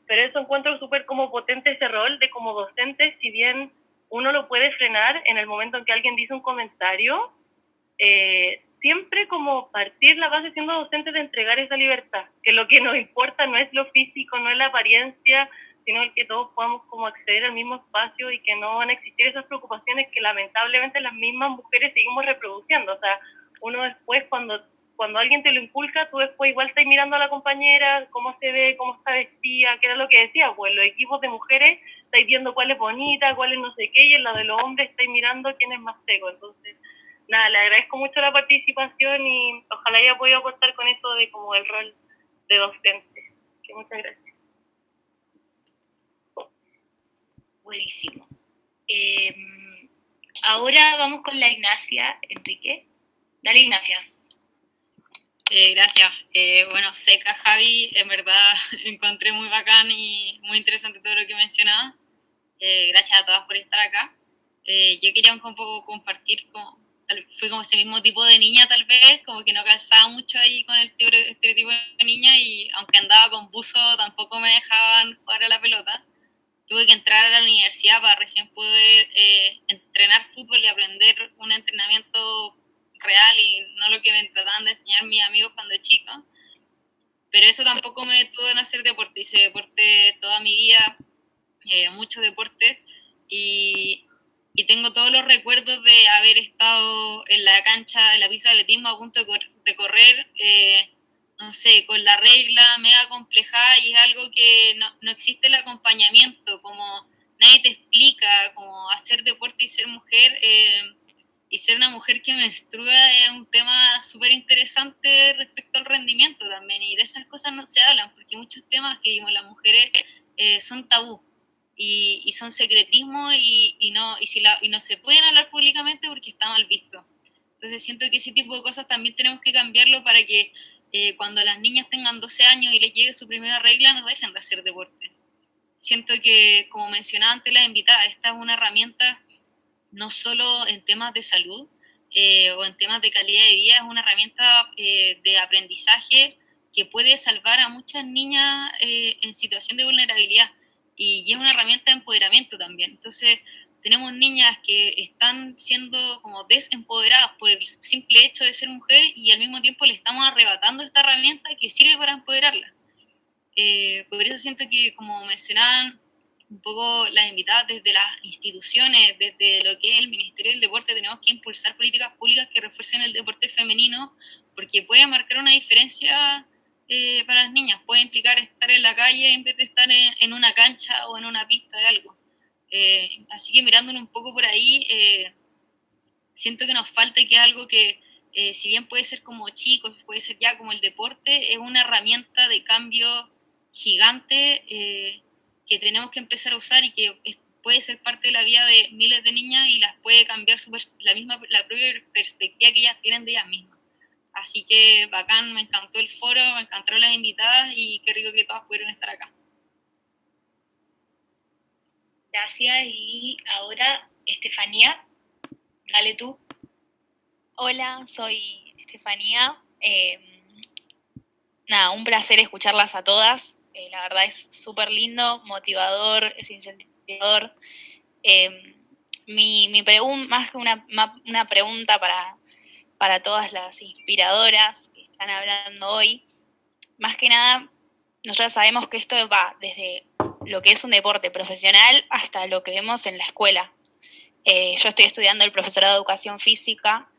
pero eso encuentro súper como potente ese rol de como docente, si bien uno lo puede frenar en el momento en que alguien dice un comentario, siempre como partir la base siendo docente de entregar esa libertad, que lo que nos importa no es lo físico, no es la apariencia, sino el que todos podamos como acceder al mismo espacio y que no van a existir esas preocupaciones que lamentablemente las mismas mujeres seguimos reproduciendo. O sea, uno después cuando alguien te lo inculca, tú después igual estás mirando a la compañera, cómo se ve, cómo está vestida, que era lo que decía, pues los equipos de mujeres estáis viendo cuál es bonita, cuál es no sé qué, y en la de los hombres estáis mirando quién es más seco. Entonces, nada, le agradezco mucho la participación y ojalá haya podido aportar con eso de como el rol de docente. Que muchas gracias. Buenísimo. Ahora vamos con la Ignacia, Enrique. Dale, Ignacia. Gracias. Bueno, Seca, Javi, en verdad encontré muy bacán y muy interesante todo lo que mencionaba. Gracias a todas por estar acá. Yo quería un poco compartir, fui como ese mismo tipo de niña tal vez, como que no calzaba mucho ahí con el estereotipo de niña y aunque andaba con buzo tampoco me dejaban jugar a la pelota. Tuve que entrar a la universidad para recién poder entrenar fútbol y aprender un entrenamiento real y no lo que me trataban de enseñar mis amigos cuando chica. Pero eso tampoco me detuvo en hacer deporte. Hice deporte toda mi vida, mucho deporte, y tengo todos los recuerdos de haber estado en la cancha de la pista de atletismo a punto de correr, no sé, con la regla mega complejada, y es algo que no existe el acompañamiento, como nadie te explica, como hacer deporte y ser mujer, y ser una mujer que menstrua es un tema súper interesante respecto al rendimiento también, y de esas cosas no se hablan, porque muchos temas que vimos las mujeres son tabú, y son secretismo, y no se pueden hablar públicamente porque está mal visto. Entonces siento que ese tipo de cosas también tenemos que cambiarlo para que cuando las niñas tengan 12 años y les llegue su primera regla, no dejen de hacer deporte. Siento que, como mencionaba antes la invitada, esta es una herramienta no solo en temas de salud o en temas de calidad de vida, es una herramienta de aprendizaje que puede salvar a muchas niñas en situación de vulnerabilidad, y es una herramienta de empoderamiento también. Entonces, tenemos niñas que están siendo como desempoderadas por el simple hecho de ser mujer, y al mismo tiempo le estamos arrebatando esta herramienta que sirve para empoderarla. Por eso siento que, como mencionaban un poco las invitadas, desde las instituciones, desde lo que es el Ministerio del Deporte, tenemos que impulsar políticas públicas que refuercen el deporte femenino, porque puede marcar una diferencia para las niñas, puede implicar estar en la calle en vez de estar en una cancha o en una pista de algo. Así que mirándolo un poco por ahí, siento que nos falta, y que es algo que, si bien puede ser como chicos, puede ser ya como el deporte, es una herramienta de cambio gigante que tenemos que empezar a usar, y que puede ser parte de la vida de miles de niñas y las puede cambiar la propia perspectiva que ellas tienen de ellas mismas. Así que bacán, me encantó el foro, me encantaron las invitadas y qué rico que todas pudieron estar acá. Gracias. Y ahora, Estefanía, dale tú. Hola, soy Estefanía. Nada, un placer escucharlas a todas. La verdad es súper lindo, motivador, es incentivador. Mi pregunta, más que una pregunta para todas las inspiradoras que están hablando hoy, más que nada, nosotros sabemos que esto va desde lo que es un deporte profesional hasta lo que vemos en la escuela. Yo estoy estudiando el profesorado de educación física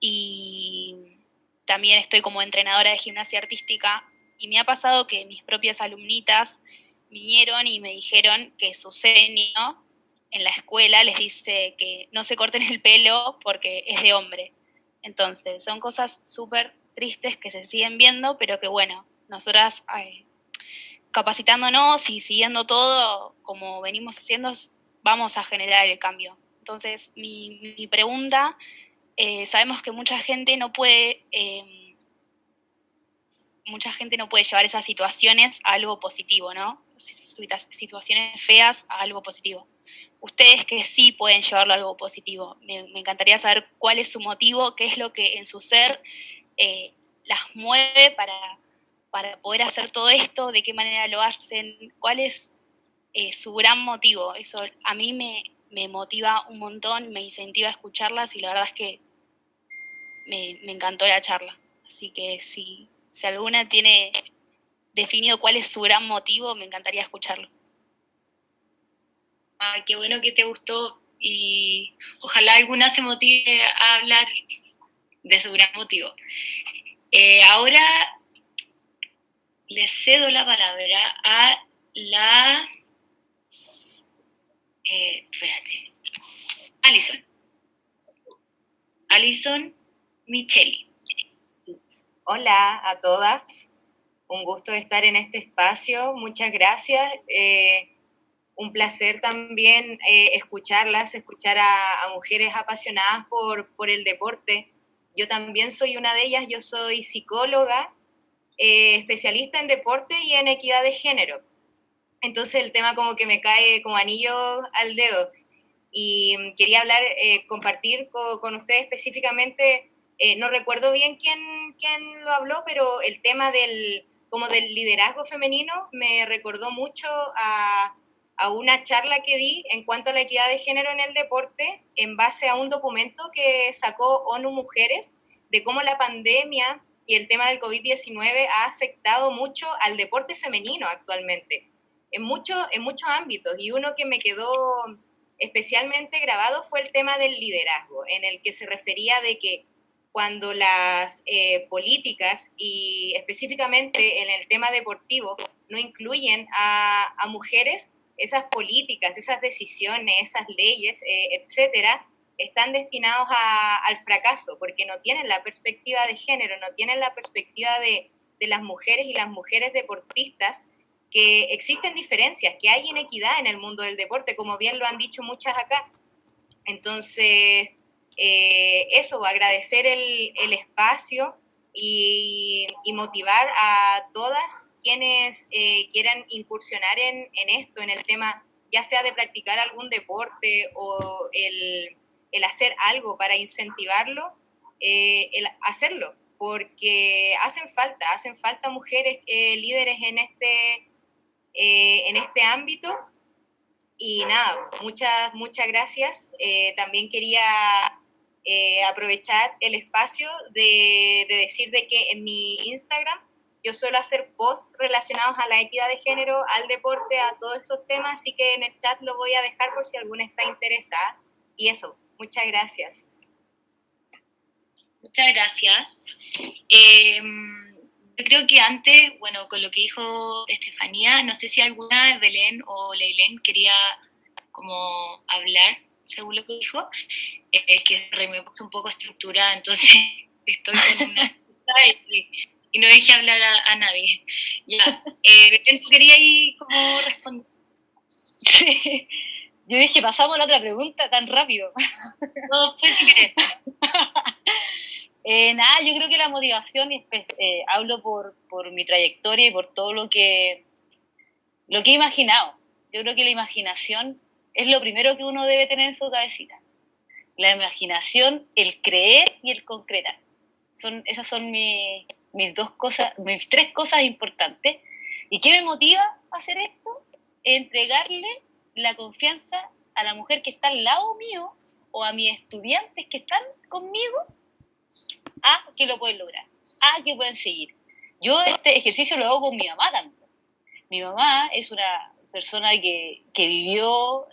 y también estoy como entrenadora de gimnasia artística, y me ha pasado que mis propias alumnitas vinieron y me dijeron que su senior en la escuela les dice que no se corten el pelo porque es de hombre. Entonces, son cosas súper tristes que se siguen viendo, pero que bueno, nosotras capacitándonos y siguiendo todo como venimos haciendo, vamos a generar el cambio. Entonces, mi pregunta, sabemos que mucha gente no puede llevar esas situaciones a algo positivo, ¿no? Situaciones feas a algo positivo. Ustedes que sí pueden llevarlo a algo positivo, me encantaría saber cuál es su motivo, qué es lo que en su ser las mueve para poder hacer todo esto, de qué manera lo hacen, cuál es su gran motivo. Eso a mí me motiva un montón, me incentiva a escucharlas y la verdad es que me encantó la charla. Así que si alguna tiene definido cuál es su gran motivo, me encantaría escucharlo. Ah, qué bueno que te gustó y ojalá alguna se motive a hablar de su gran motivo. Ahora le cedo la palabra a la... espérate. Alison Micheli. Hola a todas, un gusto estar en este espacio, muchas gracias. Un placer también escuchar a mujeres apasionadas por el deporte. Yo también soy una de ellas, yo soy psicóloga, especialista en deporte y en equidad de género. Entonces el tema como que me cae como anillo al dedo. Y quería compartir con ustedes específicamente, no recuerdo bien quién lo habló, pero el tema del liderazgo femenino me recordó mucho a una charla que di en cuanto a la equidad de género en el deporte, en base a un documento que sacó ONU Mujeres, de cómo la pandemia y el tema del COVID-19 ha afectado mucho al deporte femenino actualmente, en muchos ámbitos, y uno que me quedó especialmente grabado fue el tema del liderazgo, en el que se refería de que cuando las políticas, y específicamente en el tema deportivo, no incluyen a mujeres, esas políticas, esas decisiones, esas leyes, etcétera, están destinados al fracaso, porque no tienen la perspectiva de género, no tienen la perspectiva de las mujeres y las mujeres deportistas, que existen diferencias, que hay inequidad en el mundo del deporte, como bien lo han dicho muchas acá. Entonces, eso, agradecer el espacio y motivar a todas quienes quieran incursionar en esto, en el tema, ya sea de practicar algún deporte o el hacer algo para incentivarlo, el hacerlo, porque hacen falta mujeres líderes en este ámbito. Y nada, muchas gracias. También quería aprovechar el espacio de decir de que en mi Instagram yo suelo hacer posts relacionados a la equidad de género, al deporte, a todos esos temas, así que en el chat lo voy a dejar por si alguna está interesada. Y eso, muchas gracias. Muchas gracias. Yo creo que antes, bueno, con lo que dijo Estefanía, no sé si alguna, Belén o Leilén, quería como hablar, según lo que dijo, que me puse un poco estructurada, entonces estoy con una y no dejé hablar a nadie. Ya, Belén, ¿tú querías ir como responder? Sí. Yo dije, pasamos a la otra pregunta tan rápido. No, pues si querés. Nada, yo creo que la motivación, hablo por mi trayectoria y por todo lo que he imaginado. Yo creo que la imaginación es lo primero que uno debe tener en su cabecita. La imaginación, el creer y el concretar. Esas son mis tres cosas importantes. ¿Y qué me motiva a hacer esto? Entregarle la confianza a la mujer que está al lado mío o a mis estudiantes que están conmigo, a que lo pueden lograr, a que pueden seguir. Yo este ejercicio lo hago con mi mamá también. Mi mamá es una persona que vivió,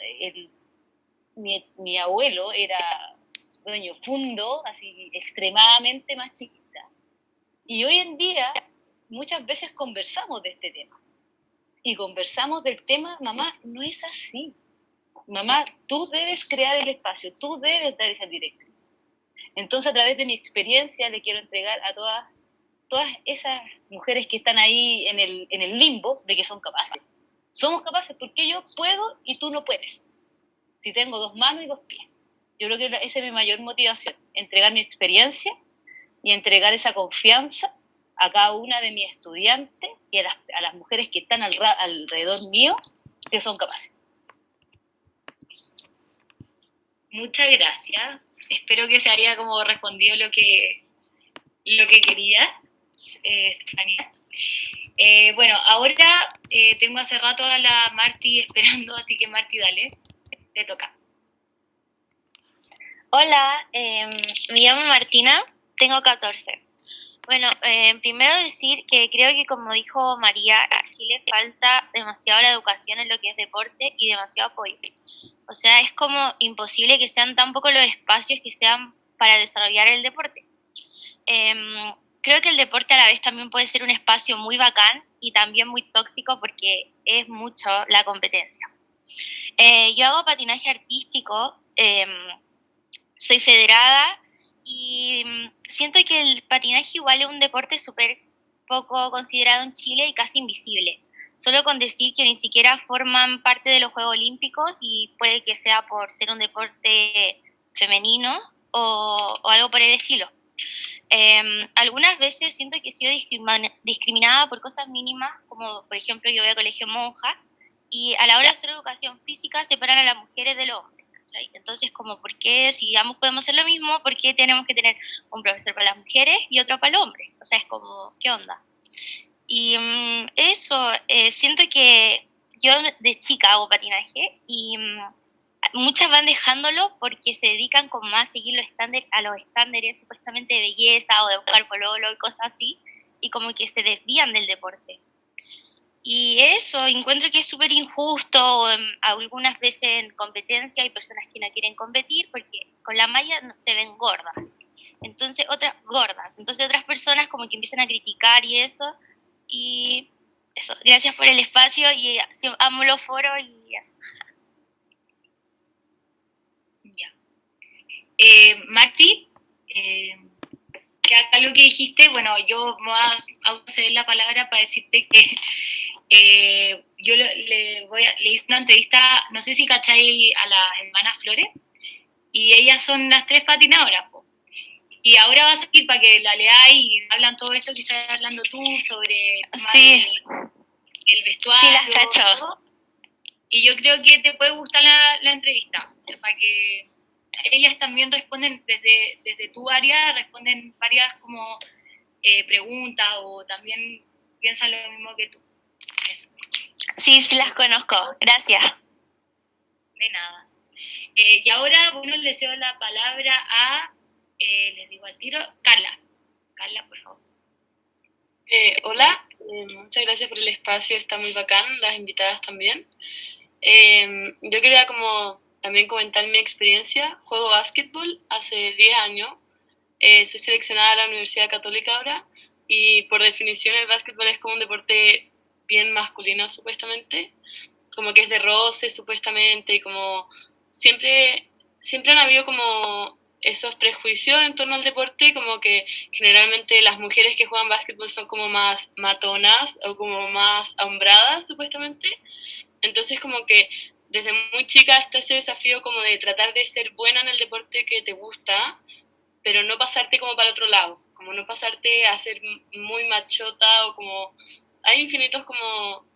mi abuelo era dueño fundo, así extremadamente machista. Y hoy en día muchas veces conversamos de este tema. Y conversamos del tema, mamá, no es así. Mamá, tú debes crear el espacio, tú debes dar esa directriz. Entonces, a través de mi experiencia, le quiero entregar a todas esas mujeres que están ahí en el limbo de que son capaces. Somos capaces porque yo puedo y tú no puedes. Si tengo 2 manos y 2 pies. Yo creo que esa es mi mayor motivación, entregar mi experiencia y entregar esa confianza a cada una de mis estudiantes y a las mujeres que están alrededor mío, que son capaces. Muchas gracias. Espero que se haya como respondido lo que quería. Estefanía. Bueno, ahora tengo hace rato a la Marti esperando, así que Marti, dale, te toca. Hola, me llamo Martina, tengo 14. Bueno, primero decir que creo que como dijo María, a Chile falta demasiado la educación en lo que es deporte y demasiado apoyo. O sea, es como imposible que sean tan pocos los espacios que sean para desarrollar el deporte. Creo que el deporte a la vez también puede ser un espacio muy bacán y también muy tóxico porque es mucho la competencia. Yo hago patinaje artístico, soy federada y siento que el patinaje igual es un deporte súper poco considerado en Chile y casi invisible. Solo con decir que ni siquiera forman parte de los Juegos Olímpicos y puede que sea por ser un deporte femenino o algo por el estilo. Algunas veces siento que he sido discriminada por cosas mínimas, como por ejemplo yo voy a colegio monja y a la hora de hacer educación física separan a las mujeres de los hombres. ¿Cachai? Entonces, como, ¿por qué si ambos podemos hacer lo mismo, por qué tenemos que tener un profesor para las mujeres y otro para los hombres? O sea, es como, ¿qué onda? Y eso, siento que yo de chica hago patinaje y muchas van dejándolo porque se dedican como más a seguir a los estándares supuestamente de belleza o de buscar pololo y cosas así, y como que se desvían del deporte. Y eso, encuentro que es súper injusto, algunas veces en competencia hay personas que no quieren competir porque con la malla se ven gordas. Entonces otras personas como que empiezan a criticar y eso. Y eso, gracias por el espacio y amo los foros y eso. Ya. Marti, que acá lo que dijiste, bueno, yo me voy a ceder la palabra para decirte que yo le hice una entrevista, no sé si cachai, a las hermanas Flores, y ellas son las 3 patinadoras, po. Y ahora va a salir para que la leáis y hablan todo esto que estás hablando tú sobre sí. el vestuario. Sí, las cacho. Todo. Y yo creo que te puede gustar la entrevista, para que ellas también responden desde tu área, responden varias como preguntas o también piensan lo mismo que tú. Eso. Sí, sí las conozco. Gracias. De nada. Y ahora, bueno, le cedo la palabra a, les digo al tiro, Carla. Carla, por favor. Hola, muchas gracias por el espacio, está muy bacán, las invitadas también. Yo quería como también comentar mi experiencia. Juego básquetbol hace 10 años, soy seleccionada a la Universidad Católica ahora y por definición el básquetbol es como un deporte bien masculino supuestamente, como que es de roce supuestamente y como siempre han habido como esos prejuicios en torno al deporte, como que generalmente las mujeres que juegan básquetbol son como más matonas o como más ahombradas supuestamente. Entonces como que desde muy chica está ese desafío como de tratar de ser buena en el deporte que te gusta, pero no pasarte como para otro lado, como no pasarte a ser muy machota o como... Hay infinitos como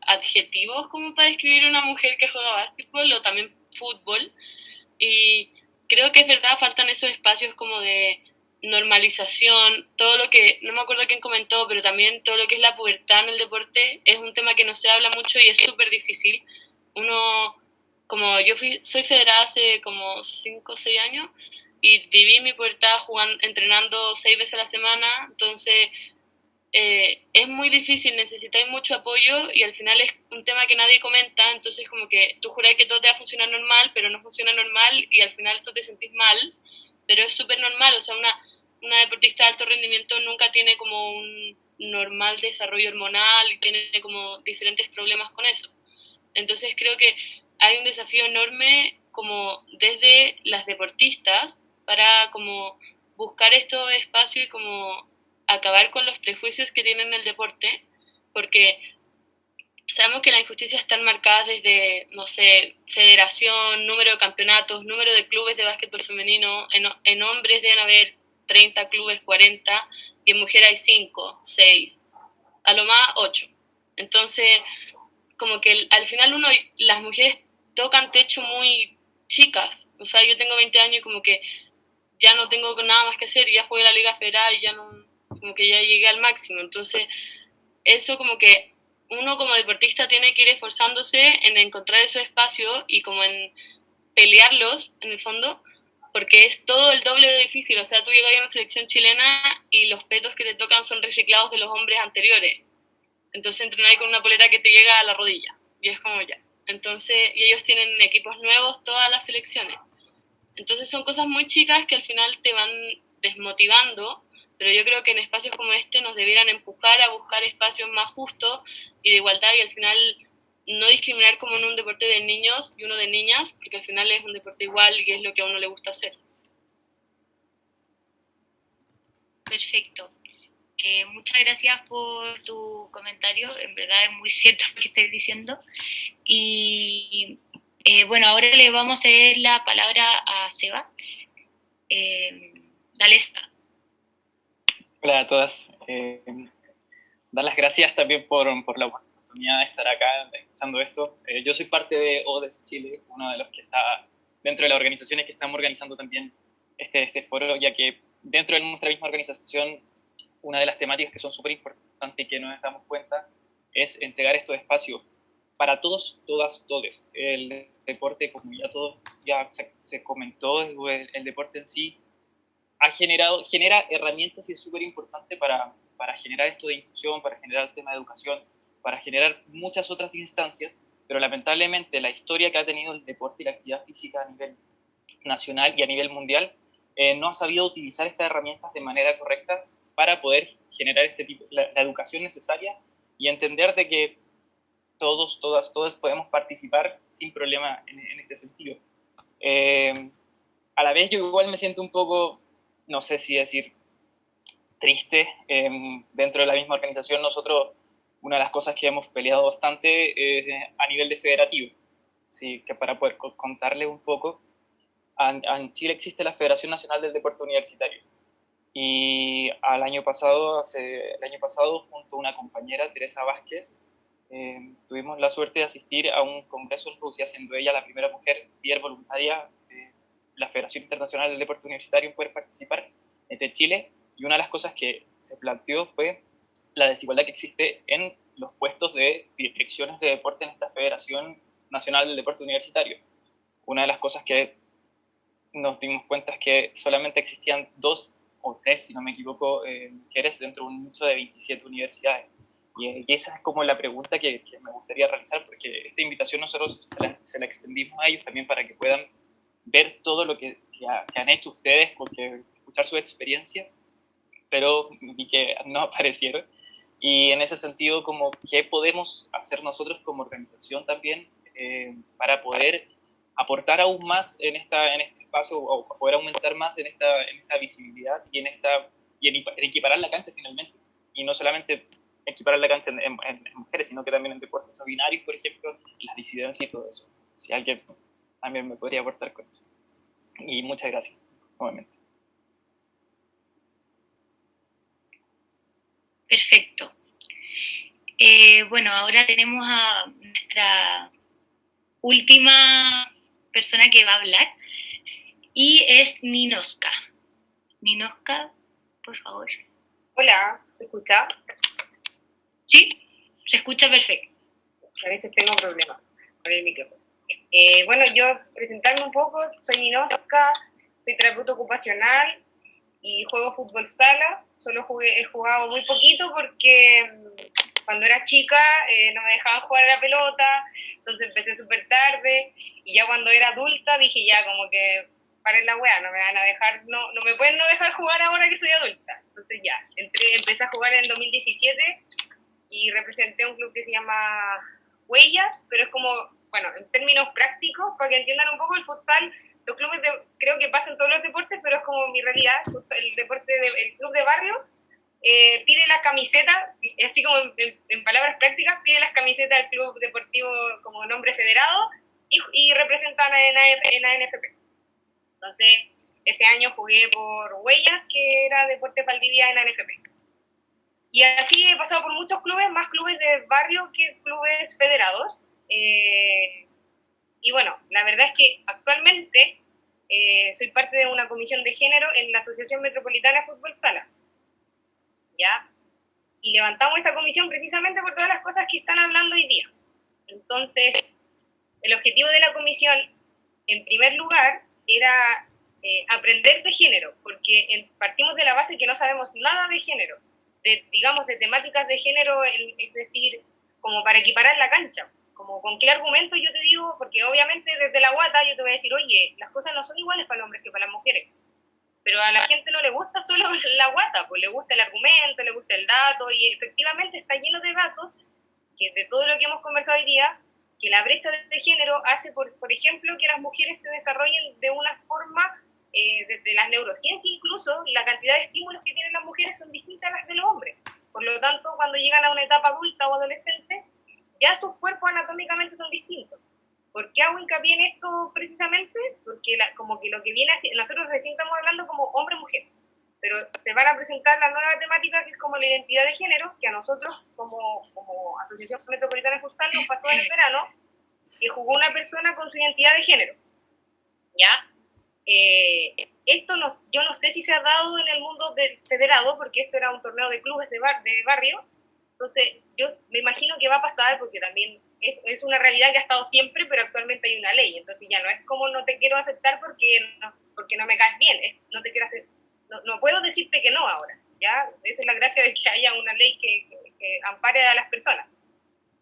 adjetivos como para describir una mujer que juega básquetbol o también fútbol, y creo que es verdad, faltan esos espacios como de normalización, todo lo que, no me acuerdo quién comentó, pero también todo lo que es la pubertad en el deporte es un tema que no se habla mucho y es súper difícil. Uno, como yo soy federada hace como 5 o 6 años y viví mi pubertad entrenando 6 veces a la semana, entonces es muy difícil, necesitáis mucho apoyo y al final es un tema que nadie comenta, entonces como que tú juras que todo te va a funcionar normal, pero no funciona normal y al final tú te sentís mal, pero es súper normal, o sea, una deportista de alto rendimiento nunca tiene como un normal desarrollo hormonal y tiene como diferentes problemas con eso. Entonces creo que hay un desafío enorme como desde las deportistas para como buscar estos espacios y como acabar con los prejuicios que tienen el deporte, porque sabemos que las injusticias están marcadas desde, no sé, federación, número de campeonatos, número de clubes de básquetbol femenino, en hombres deben haber 30 clubes, 40, y en mujeres hay 5, 6, a lo más 8. Entonces, como que al final las mujeres tocan techo muy chicas, o sea, yo tengo 20 años y como que ya no tengo nada más que hacer, ya jugué la Liga Federal y ya no como que ya llegué al máximo. Entonces, eso como que uno como deportista tiene que ir esforzándose en encontrar esos espacios y como en pelearlos, en el fondo, porque es todo el doble de difícil. O sea, tú llegas a una selección chilena y los petos que te tocan son reciclados de los hombres anteriores. Entonces entrenáis con una polera que te llega a la rodilla. Y es como ya. Entonces, y ellos tienen equipos nuevos, todas las selecciones. Entonces son cosas muy chicas que al final te van desmotivando, pero yo creo que en espacios como este nos debieran empujar a buscar espacios más justos y de igualdad, y al final no discriminar como en un deporte de niños y uno de niñas, porque al final es un deporte igual y es lo que a uno le gusta hacer. Perfecto. Muchas gracias por tu comentario, en verdad es muy cierto lo que estáis diciendo. Y bueno, ahora le vamos a ceder la palabra a Seba. Dale, Seba. Hola a todas. Dar las gracias también por la oportunidad de estar acá escuchando esto. Yo soy parte de ODES Chile, uno de los que está dentro de las organizaciones que estamos organizando también este foro, ya que dentro de nuestra misma organización, una de las temáticas que son súper importantes y que nos damos cuenta es entregar estos espacios para todos, todas, todes. El deporte, como ya se comentó, el deporte en sí genera herramientas y es súper importante para generar esto de inclusión, para generar el tema de educación, para generar muchas otras instancias, pero lamentablemente la historia que ha tenido el deporte y la actividad física a nivel nacional y a nivel mundial no ha sabido utilizar estas herramientas de manera correcta para poder generar la educación necesaria y entender de que todos, todas, todas podemos participar sin problema en este sentido. A la vez yo igual me siento un poco, no sé si decir, triste. Dentro de la misma organización nosotros, una de las cosas que hemos peleado bastante es a nivel de federativo. Sí, que para poder contarles un poco, en Chile existe la Federación Nacional del Deporte Universitario. Y el año pasado, junto a una compañera, Teresa Vázquez, tuvimos la suerte de asistir a un congreso en Rusia, siendo ella la primera mujer líder voluntaria de la Federación Internacional del Deporte Universitario en poder participar de Chile. Y una de las cosas que se planteó fue la desigualdad que existe en los puestos de direcciones de deporte en esta Federación Nacional del Deporte Universitario. Una de las cosas que nos dimos cuenta es que solamente existían 2 o 3, si no me equivoco, mujeres dentro de un nicho de 27 universidades. Y esa es como la pregunta que me gustaría realizar, porque esta invitación nosotros se la extendimos a ellos también para que puedan ver todo lo que han hecho ustedes, porque escuchar su experiencia, pero vi que no aparecieron. Y en ese sentido, como qué podemos hacer nosotros como organización también para poder aportar aún más en este espacio o poder aumentar más en esta visibilidad y en equiparar la cancha finalmente. Y no solamente equiparar la cancha en mujeres, sino que también en deportes no binarios, por ejemplo, las disidencias y todo eso. Si alguien también me podría aportar con eso. Y muchas gracias, nuevamente. Perfecto. Bueno, ahora tenemos a nuestra última persona que va a hablar y es Ninoska. Ninoska, por favor. Hola, ¿se escucha? Sí, se escucha perfecto. A veces tengo problemas con el micrófono. Bueno, yo presentarme un poco, soy Ninoska, soy terapeuta ocupacional y juego fútbol sala. Solo he jugado muy poquito porque cuando era chica no me dejaban jugar a la pelota, entonces empecé súper tarde y ya cuando era adulta dije ya como que paren la weá, no me van a dejar, no me pueden no dejar jugar ahora que soy adulta. Entonces ya, empecé a jugar en 2017 y representé un club que se llama Huellas, pero es como, bueno, en términos prácticos, para que entiendan un poco el futsal, los clubes creo que pasan todos los deportes, pero es como mi realidad, el club de barrio pide la camiseta, así como en palabras prácticas, pide las camisetas del club deportivo como nombre federado y representan en ANFP. Entonces, ese año jugué por Huellas, que era Deportes Valdivia en ANFP. Y así he pasado por muchos clubes, más clubes de barrio que clubes federados. Y bueno, la verdad es que actualmente soy parte de una comisión de género en la Asociación Metropolitana de Fútbol Sala. ¿ya? Y levantamos esta comisión precisamente por todas las cosas que están hablando hoy día. Entonces, el objetivo de la comisión, en primer lugar, era aprender de género, porque partimos de la base que no sabemos nada de género, digamos, de temáticas de género, es decir, como para equiparar la cancha. Como con qué argumento yo te digo, porque obviamente desde la guata yo te voy a decir, oye, las cosas no son iguales para los hombres que para las mujeres. Pero a la gente no le gusta solo la guata, pues le gusta el argumento, le gusta el dato, y efectivamente está lleno de datos, que de todo lo que hemos conversado hoy día, que la brecha de género hace, por ejemplo, que las mujeres se desarrollen de una forma, desde las neurociencias incluso, la cantidad de estímulos que tienen las mujeres son distintas a las de los hombres. Por lo tanto, cuando llegan a una etapa adulta o adolescente, ya sus cuerpos anatómicamente son distintos. ¿Por qué hago hincapié en esto precisamente? Porque como que lo que viene, nosotros recién estamos hablando como hombre-mujer, pero se van a presentar la nueva temática que es como la identidad de género, que a nosotros como Asociación Metropolitana Justal nos pasó en el verano, que jugó una persona con su identidad de género. ¿Ya? Esto yo no sé si se ha dado en el mundo del federado, porque esto era un torneo de clubes de barrio. Entonces, yo me imagino que va a pasar, porque también es una realidad que ha estado siempre, pero actualmente hay una ley. Entonces ya no es como no te quiero aceptar porque no me caes bien, no te quiero hacer, no puedo decirte que no ahora, ¿ya? Esa es la gracia de que haya una ley que ampare a las personas.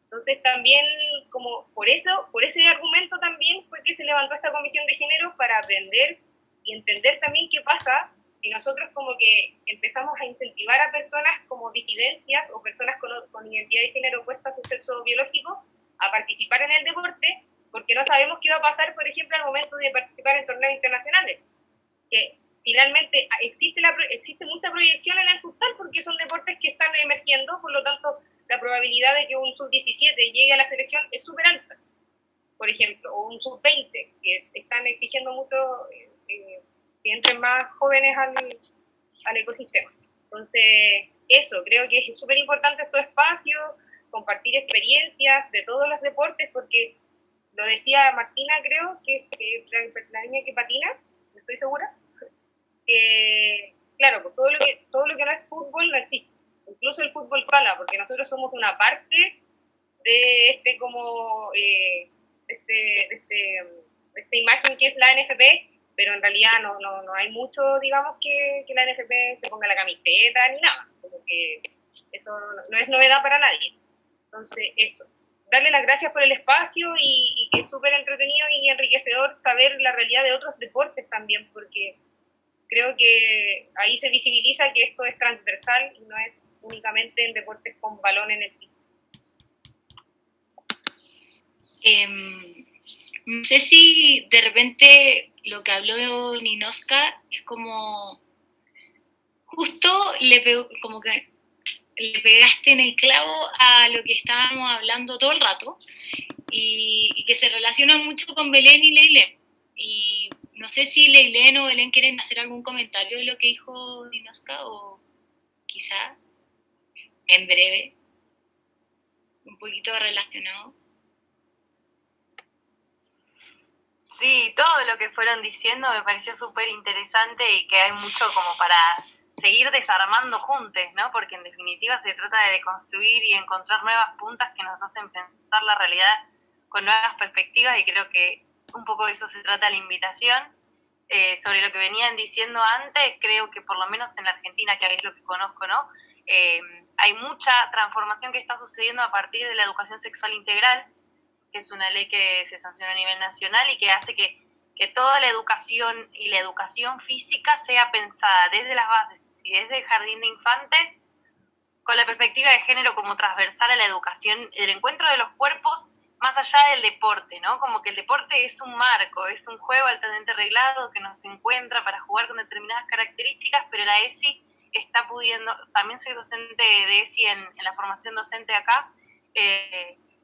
Entonces también, como por ese argumento también fue que se levantó esta comisión de género, para aprender y entender también qué pasa si nosotros como que empezamos a incentivar a personas como disidencias o personas con identidad de género opuesta a su sexo biológico a participar en el deporte, porque no sabemos qué va a pasar, por ejemplo, al momento de participar en torneos internacionales. Que finalmente existe mucha proyección en el futsal porque son deportes que están emergiendo, por lo tanto la probabilidad de que un sub-17 llegue a la selección es súper alta, por ejemplo, o un sub-20, que están exigiendo mucho que entren más jóvenes al ecosistema. Entonces, eso, creo que es súper importante estos espacios, compartir experiencias de todos los deportes, porque lo decía Martina, creo, que la niña que patina, no estoy segura, que, claro, pues todo lo que no es fútbol no existe, incluso el fútbol sala, porque nosotros somos una parte de esta imagen que es la NFP, pero en realidad no hay mucho, digamos, que la NFP se ponga la camiseta ni nada, como que eso no es novedad para nadie. Entonces, eso, darle las gracias por el espacio y que es súper entretenido y enriquecedor saber la realidad de otros deportes también, porque creo que ahí se visibiliza que esto es transversal y no es únicamente en deportes con balón en el piso. No sé si de repente lo que habló Ninoska es como justo como que le pegaste en el clavo a lo que estábamos hablando todo el rato y que se relaciona mucho con Belén y Leilén. Y no sé si Leilén o Belén quieren hacer algún comentario de lo que dijo Ninoska, o quizá en breve, un poquito relacionado. Sí, todo lo que fueron diciendo me pareció súper interesante y que hay mucho como para seguir desarmando juntos, ¿no? Porque en definitiva se trata de deconstruir y encontrar nuevas puntas que nos hacen pensar la realidad con nuevas perspectivas, y creo que un poco de eso se trata la invitación. Sobre lo que venían diciendo antes, creo que por lo menos en la Argentina, que es lo que conozco, ¿no? Hay mucha transformación que está sucediendo a partir de la educación sexual integral, que es una ley que se sanciona a nivel nacional y que hace que toda la educación y la educación física sea pensada desde las bases y desde el jardín de infantes, con la perspectiva de género como transversal a la educación, el encuentro de los cuerpos más allá del deporte, ¿no? Como que el deporte es un marco, es un juego altamente reglado que nos encuentra para jugar con determinadas características, pero la ESI está pudiendo, también soy docente de ESI en la formación docente acá,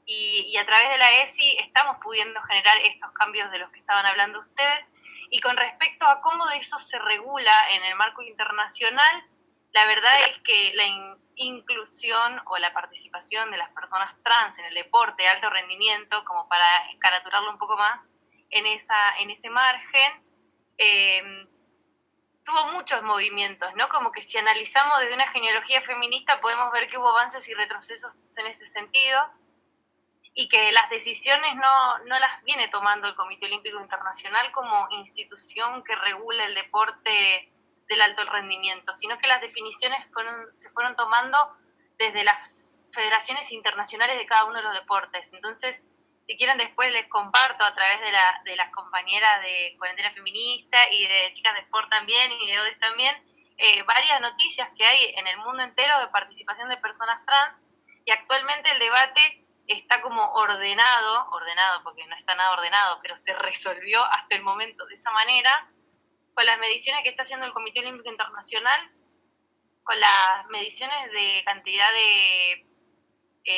y a través de la ESI estamos pudiendo generar estos cambios de los que estaban hablando ustedes. Y con respecto a cómo de eso se regula en el marco internacional, la verdad es que la inclusión o la participación de las personas trans en el deporte de alto rendimiento, como para escaraturarlo un poco más, en ese margen, tuvo muchos movimientos, ¿no? Como que si analizamos desde una genealogía feminista podemos ver que hubo avances y retrocesos en ese sentido, y que las decisiones no las viene tomando el Comité Olímpico Internacional como institución que regula el deporte del alto rendimiento, sino que las definiciones se fueron tomando desde las federaciones internacionales de cada uno de los deportes. Entonces, si quieren después les comparto a través de las compañeras de Cuarentena Feminista y de Chicas de Sport también y de ODES también, varias noticias que hay en el mundo entero de participación de personas trans, y actualmente el debate está como ordenado porque no está nada ordenado, pero se resolvió hasta el momento de esa manera, con las mediciones que está haciendo el Comité Olímpico Internacional, con las mediciones de cantidad de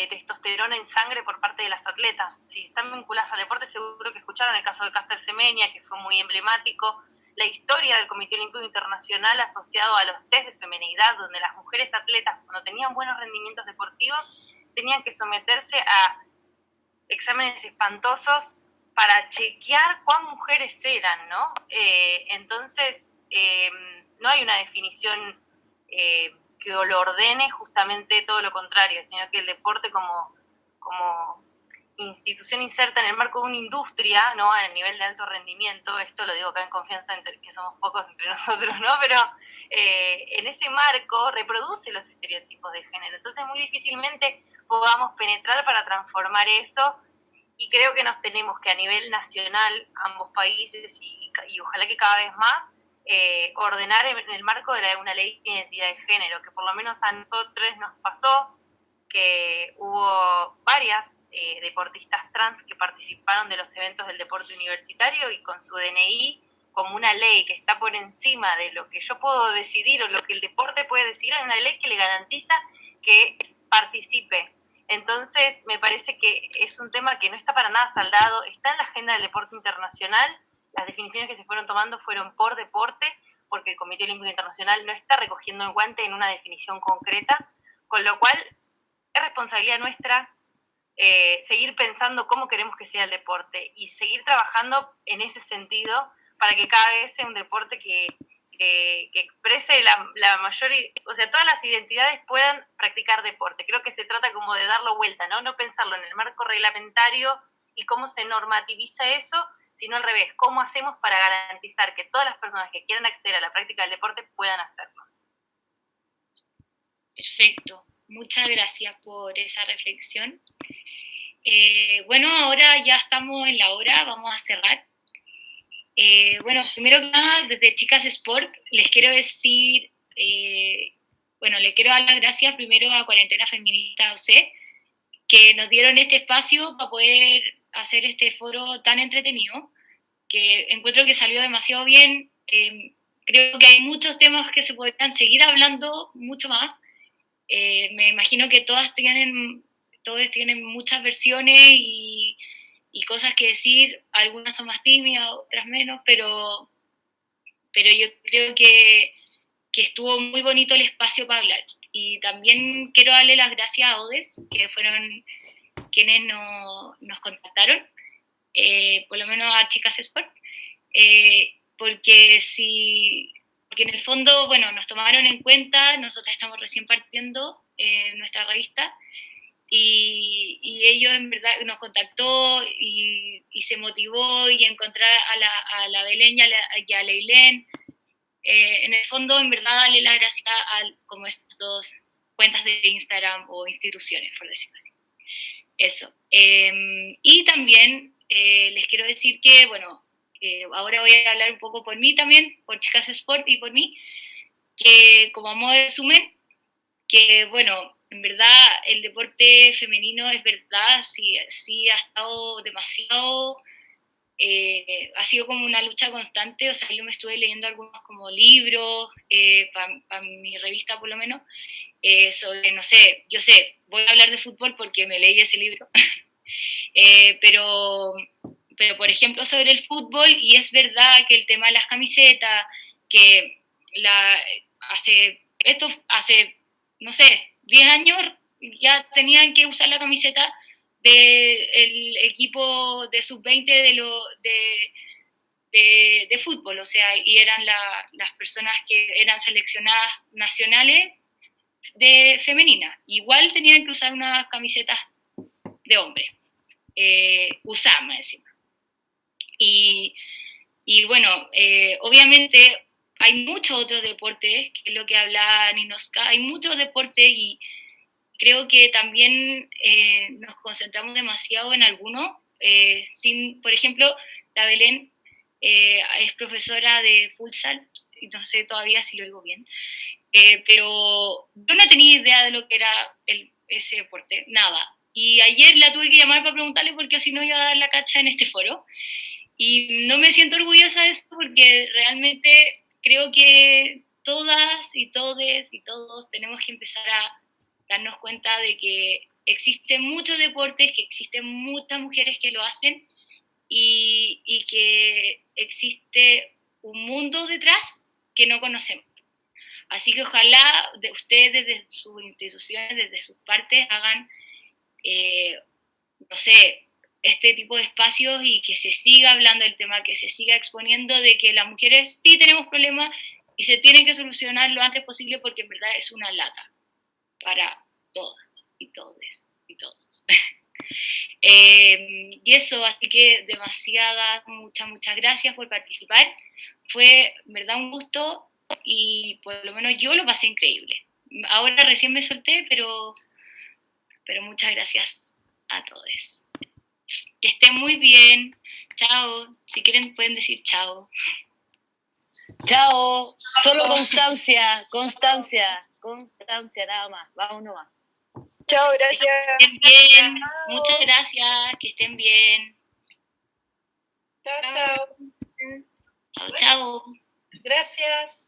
testosterona en sangre por parte de las atletas. Si están vinculadas al deporte, seguro que escucharon el caso de Caster Semenya, que fue muy emblemático, la historia del Comité Olímpico Internacional asociado a los test de feminidad, donde las mujeres atletas, cuando tenían buenos rendimientos deportivos, tenían que someterse a exámenes espantosos para chequear cuán mujeres eran, ¿no? Entonces, no hay una definición que lo ordene, justamente todo lo contrario, sino que el deporte como institución inserta en el marco de una industria, ¿no? A nivel de alto rendimiento, esto lo digo acá en confianza, que somos pocos entre nosotros, ¿no? Pero en ese marco reproduce los estereotipos de género. Entonces muy difícilmente podamos penetrar para transformar eso, y creo que nos tenemos que a nivel nacional, ambos países, y ojalá que cada vez más, ordenar en el marco de una ley de identidad de género, que por lo menos a nosotros nos pasó que hubo varias deportistas trans que participaron de los eventos del deporte universitario, y con su DNI como una ley que está por encima de lo que yo puedo decidir o lo que el deporte puede decidir, es una ley que le garantiza que participe. Entonces me parece que es un tema que no está para nada saldado, está en la agenda del deporte internacional. Las definiciones que se fueron tomando fueron por deporte, porque el Comité Olímpico Internacional no está recogiendo el guante en una definición concreta, con lo cual es responsabilidad nuestra seguir pensando cómo queremos que sea el deporte y seguir trabajando en ese sentido para que cada vez sea un deporte que exprese la mayor, o sea, todas las identidades puedan practicar deporte. Creo que se trata como de darlo vuelta, ¿no? No pensarlo en el marco reglamentario y cómo se normativiza eso, sino al revés, cómo hacemos para garantizar que todas las personas que quieran acceder a la práctica del deporte puedan hacerlo. Perfecto, muchas gracias por esa reflexión. Bueno, ahora ya estamos en la hora, vamos a cerrar. Bueno, primero que nada, desde Chicas Sport, les quiero decir, les quiero dar las gracias primero a Cuarentena Feminista OC, que nos dieron este espacio para poder hacer este foro tan entretenido, que encuentro que salió demasiado bien. Creo que hay muchos temas que se podrían seguir hablando mucho más. Me imagino que todos tienen muchas versiones y cosas que decir, algunas son más tímidas, otras menos, pero yo creo que estuvo muy bonito el espacio para hablar. Y también quiero darle las gracias a ODES, que fueron quienes nos contactaron, por lo menos a Chicas Sport, porque en el fondo, bueno, nos tomaron en cuenta, nosotras estamos recién partiendo nuestra revista, y ellos en verdad nos contactó y se motivó, y encontrar a la Belén y a Leilén, en el fondo en verdad darle las gracias a como estas dos cuentas de Instagram o instituciones, por decirlo así. Eso. Y también les quiero decir que, bueno, ahora voy a hablar un poco por mí también, por Chicas Sport y por mí, que como modo de resumen, que bueno, en verdad el deporte femenino es verdad, sí ha estado demasiado, ha sido como una lucha constante. O sea, yo me estuve leyendo algunos como libros, para mi revista por lo menos, sobre, no sé, yo sé, voy a hablar de fútbol porque me leí ese libro, pero por ejemplo sobre el fútbol, y es verdad que el tema de las camisetas, que hace, no sé, 10 años ya tenían que usar la camiseta del equipo de sub-20 de fútbol, o sea, y eran las personas que eran seleccionadas nacionales de femeninas. Igual tenían que usar unas camisetas de hombre, USAM encima. Y bueno, obviamente hay muchos otros deportes, que es lo que hablaba Ninoska, hay muchos deportes y creo que también nos concentramos demasiado en algunos, por ejemplo, la Belén es profesora de futsal, y no sé todavía si lo digo bien, pero yo no tenía idea de lo que era ese deporte, nada. Y ayer la tuve que llamar para preguntarle porque si no iba a dar la cacha en este foro. Y no me siento orgullosa de eso porque realmente creo que todas y todes y todos tenemos que empezar a darnos cuenta de que existen muchos deportes, que existen muchas mujeres que lo hacen y que existe un mundo detrás que no conocemos. Así que ojalá ustedes desde sus instituciones, desde sus partes, hagan, no sé, este tipo de espacios y que se siga hablando del tema, que se siga exponiendo de que las mujeres sí tenemos problemas y se tienen que solucionar lo antes posible porque en verdad es una lata para todas y todos y todos. Y eso, así que muchas gracias por participar. Fue en verdad un gusto y por lo menos yo lo pasé increíble. Ahora recién me solté, pero muchas gracias a todos. Que estén muy bien. Chao. Si quieren pueden decir chao. Chao. Solo constancia, nada más. Vamos nomás. Chao, gracias. Que estén bien. Muchas gracias. Que estén bien. Chao, chao. Chao, chao. Gracias.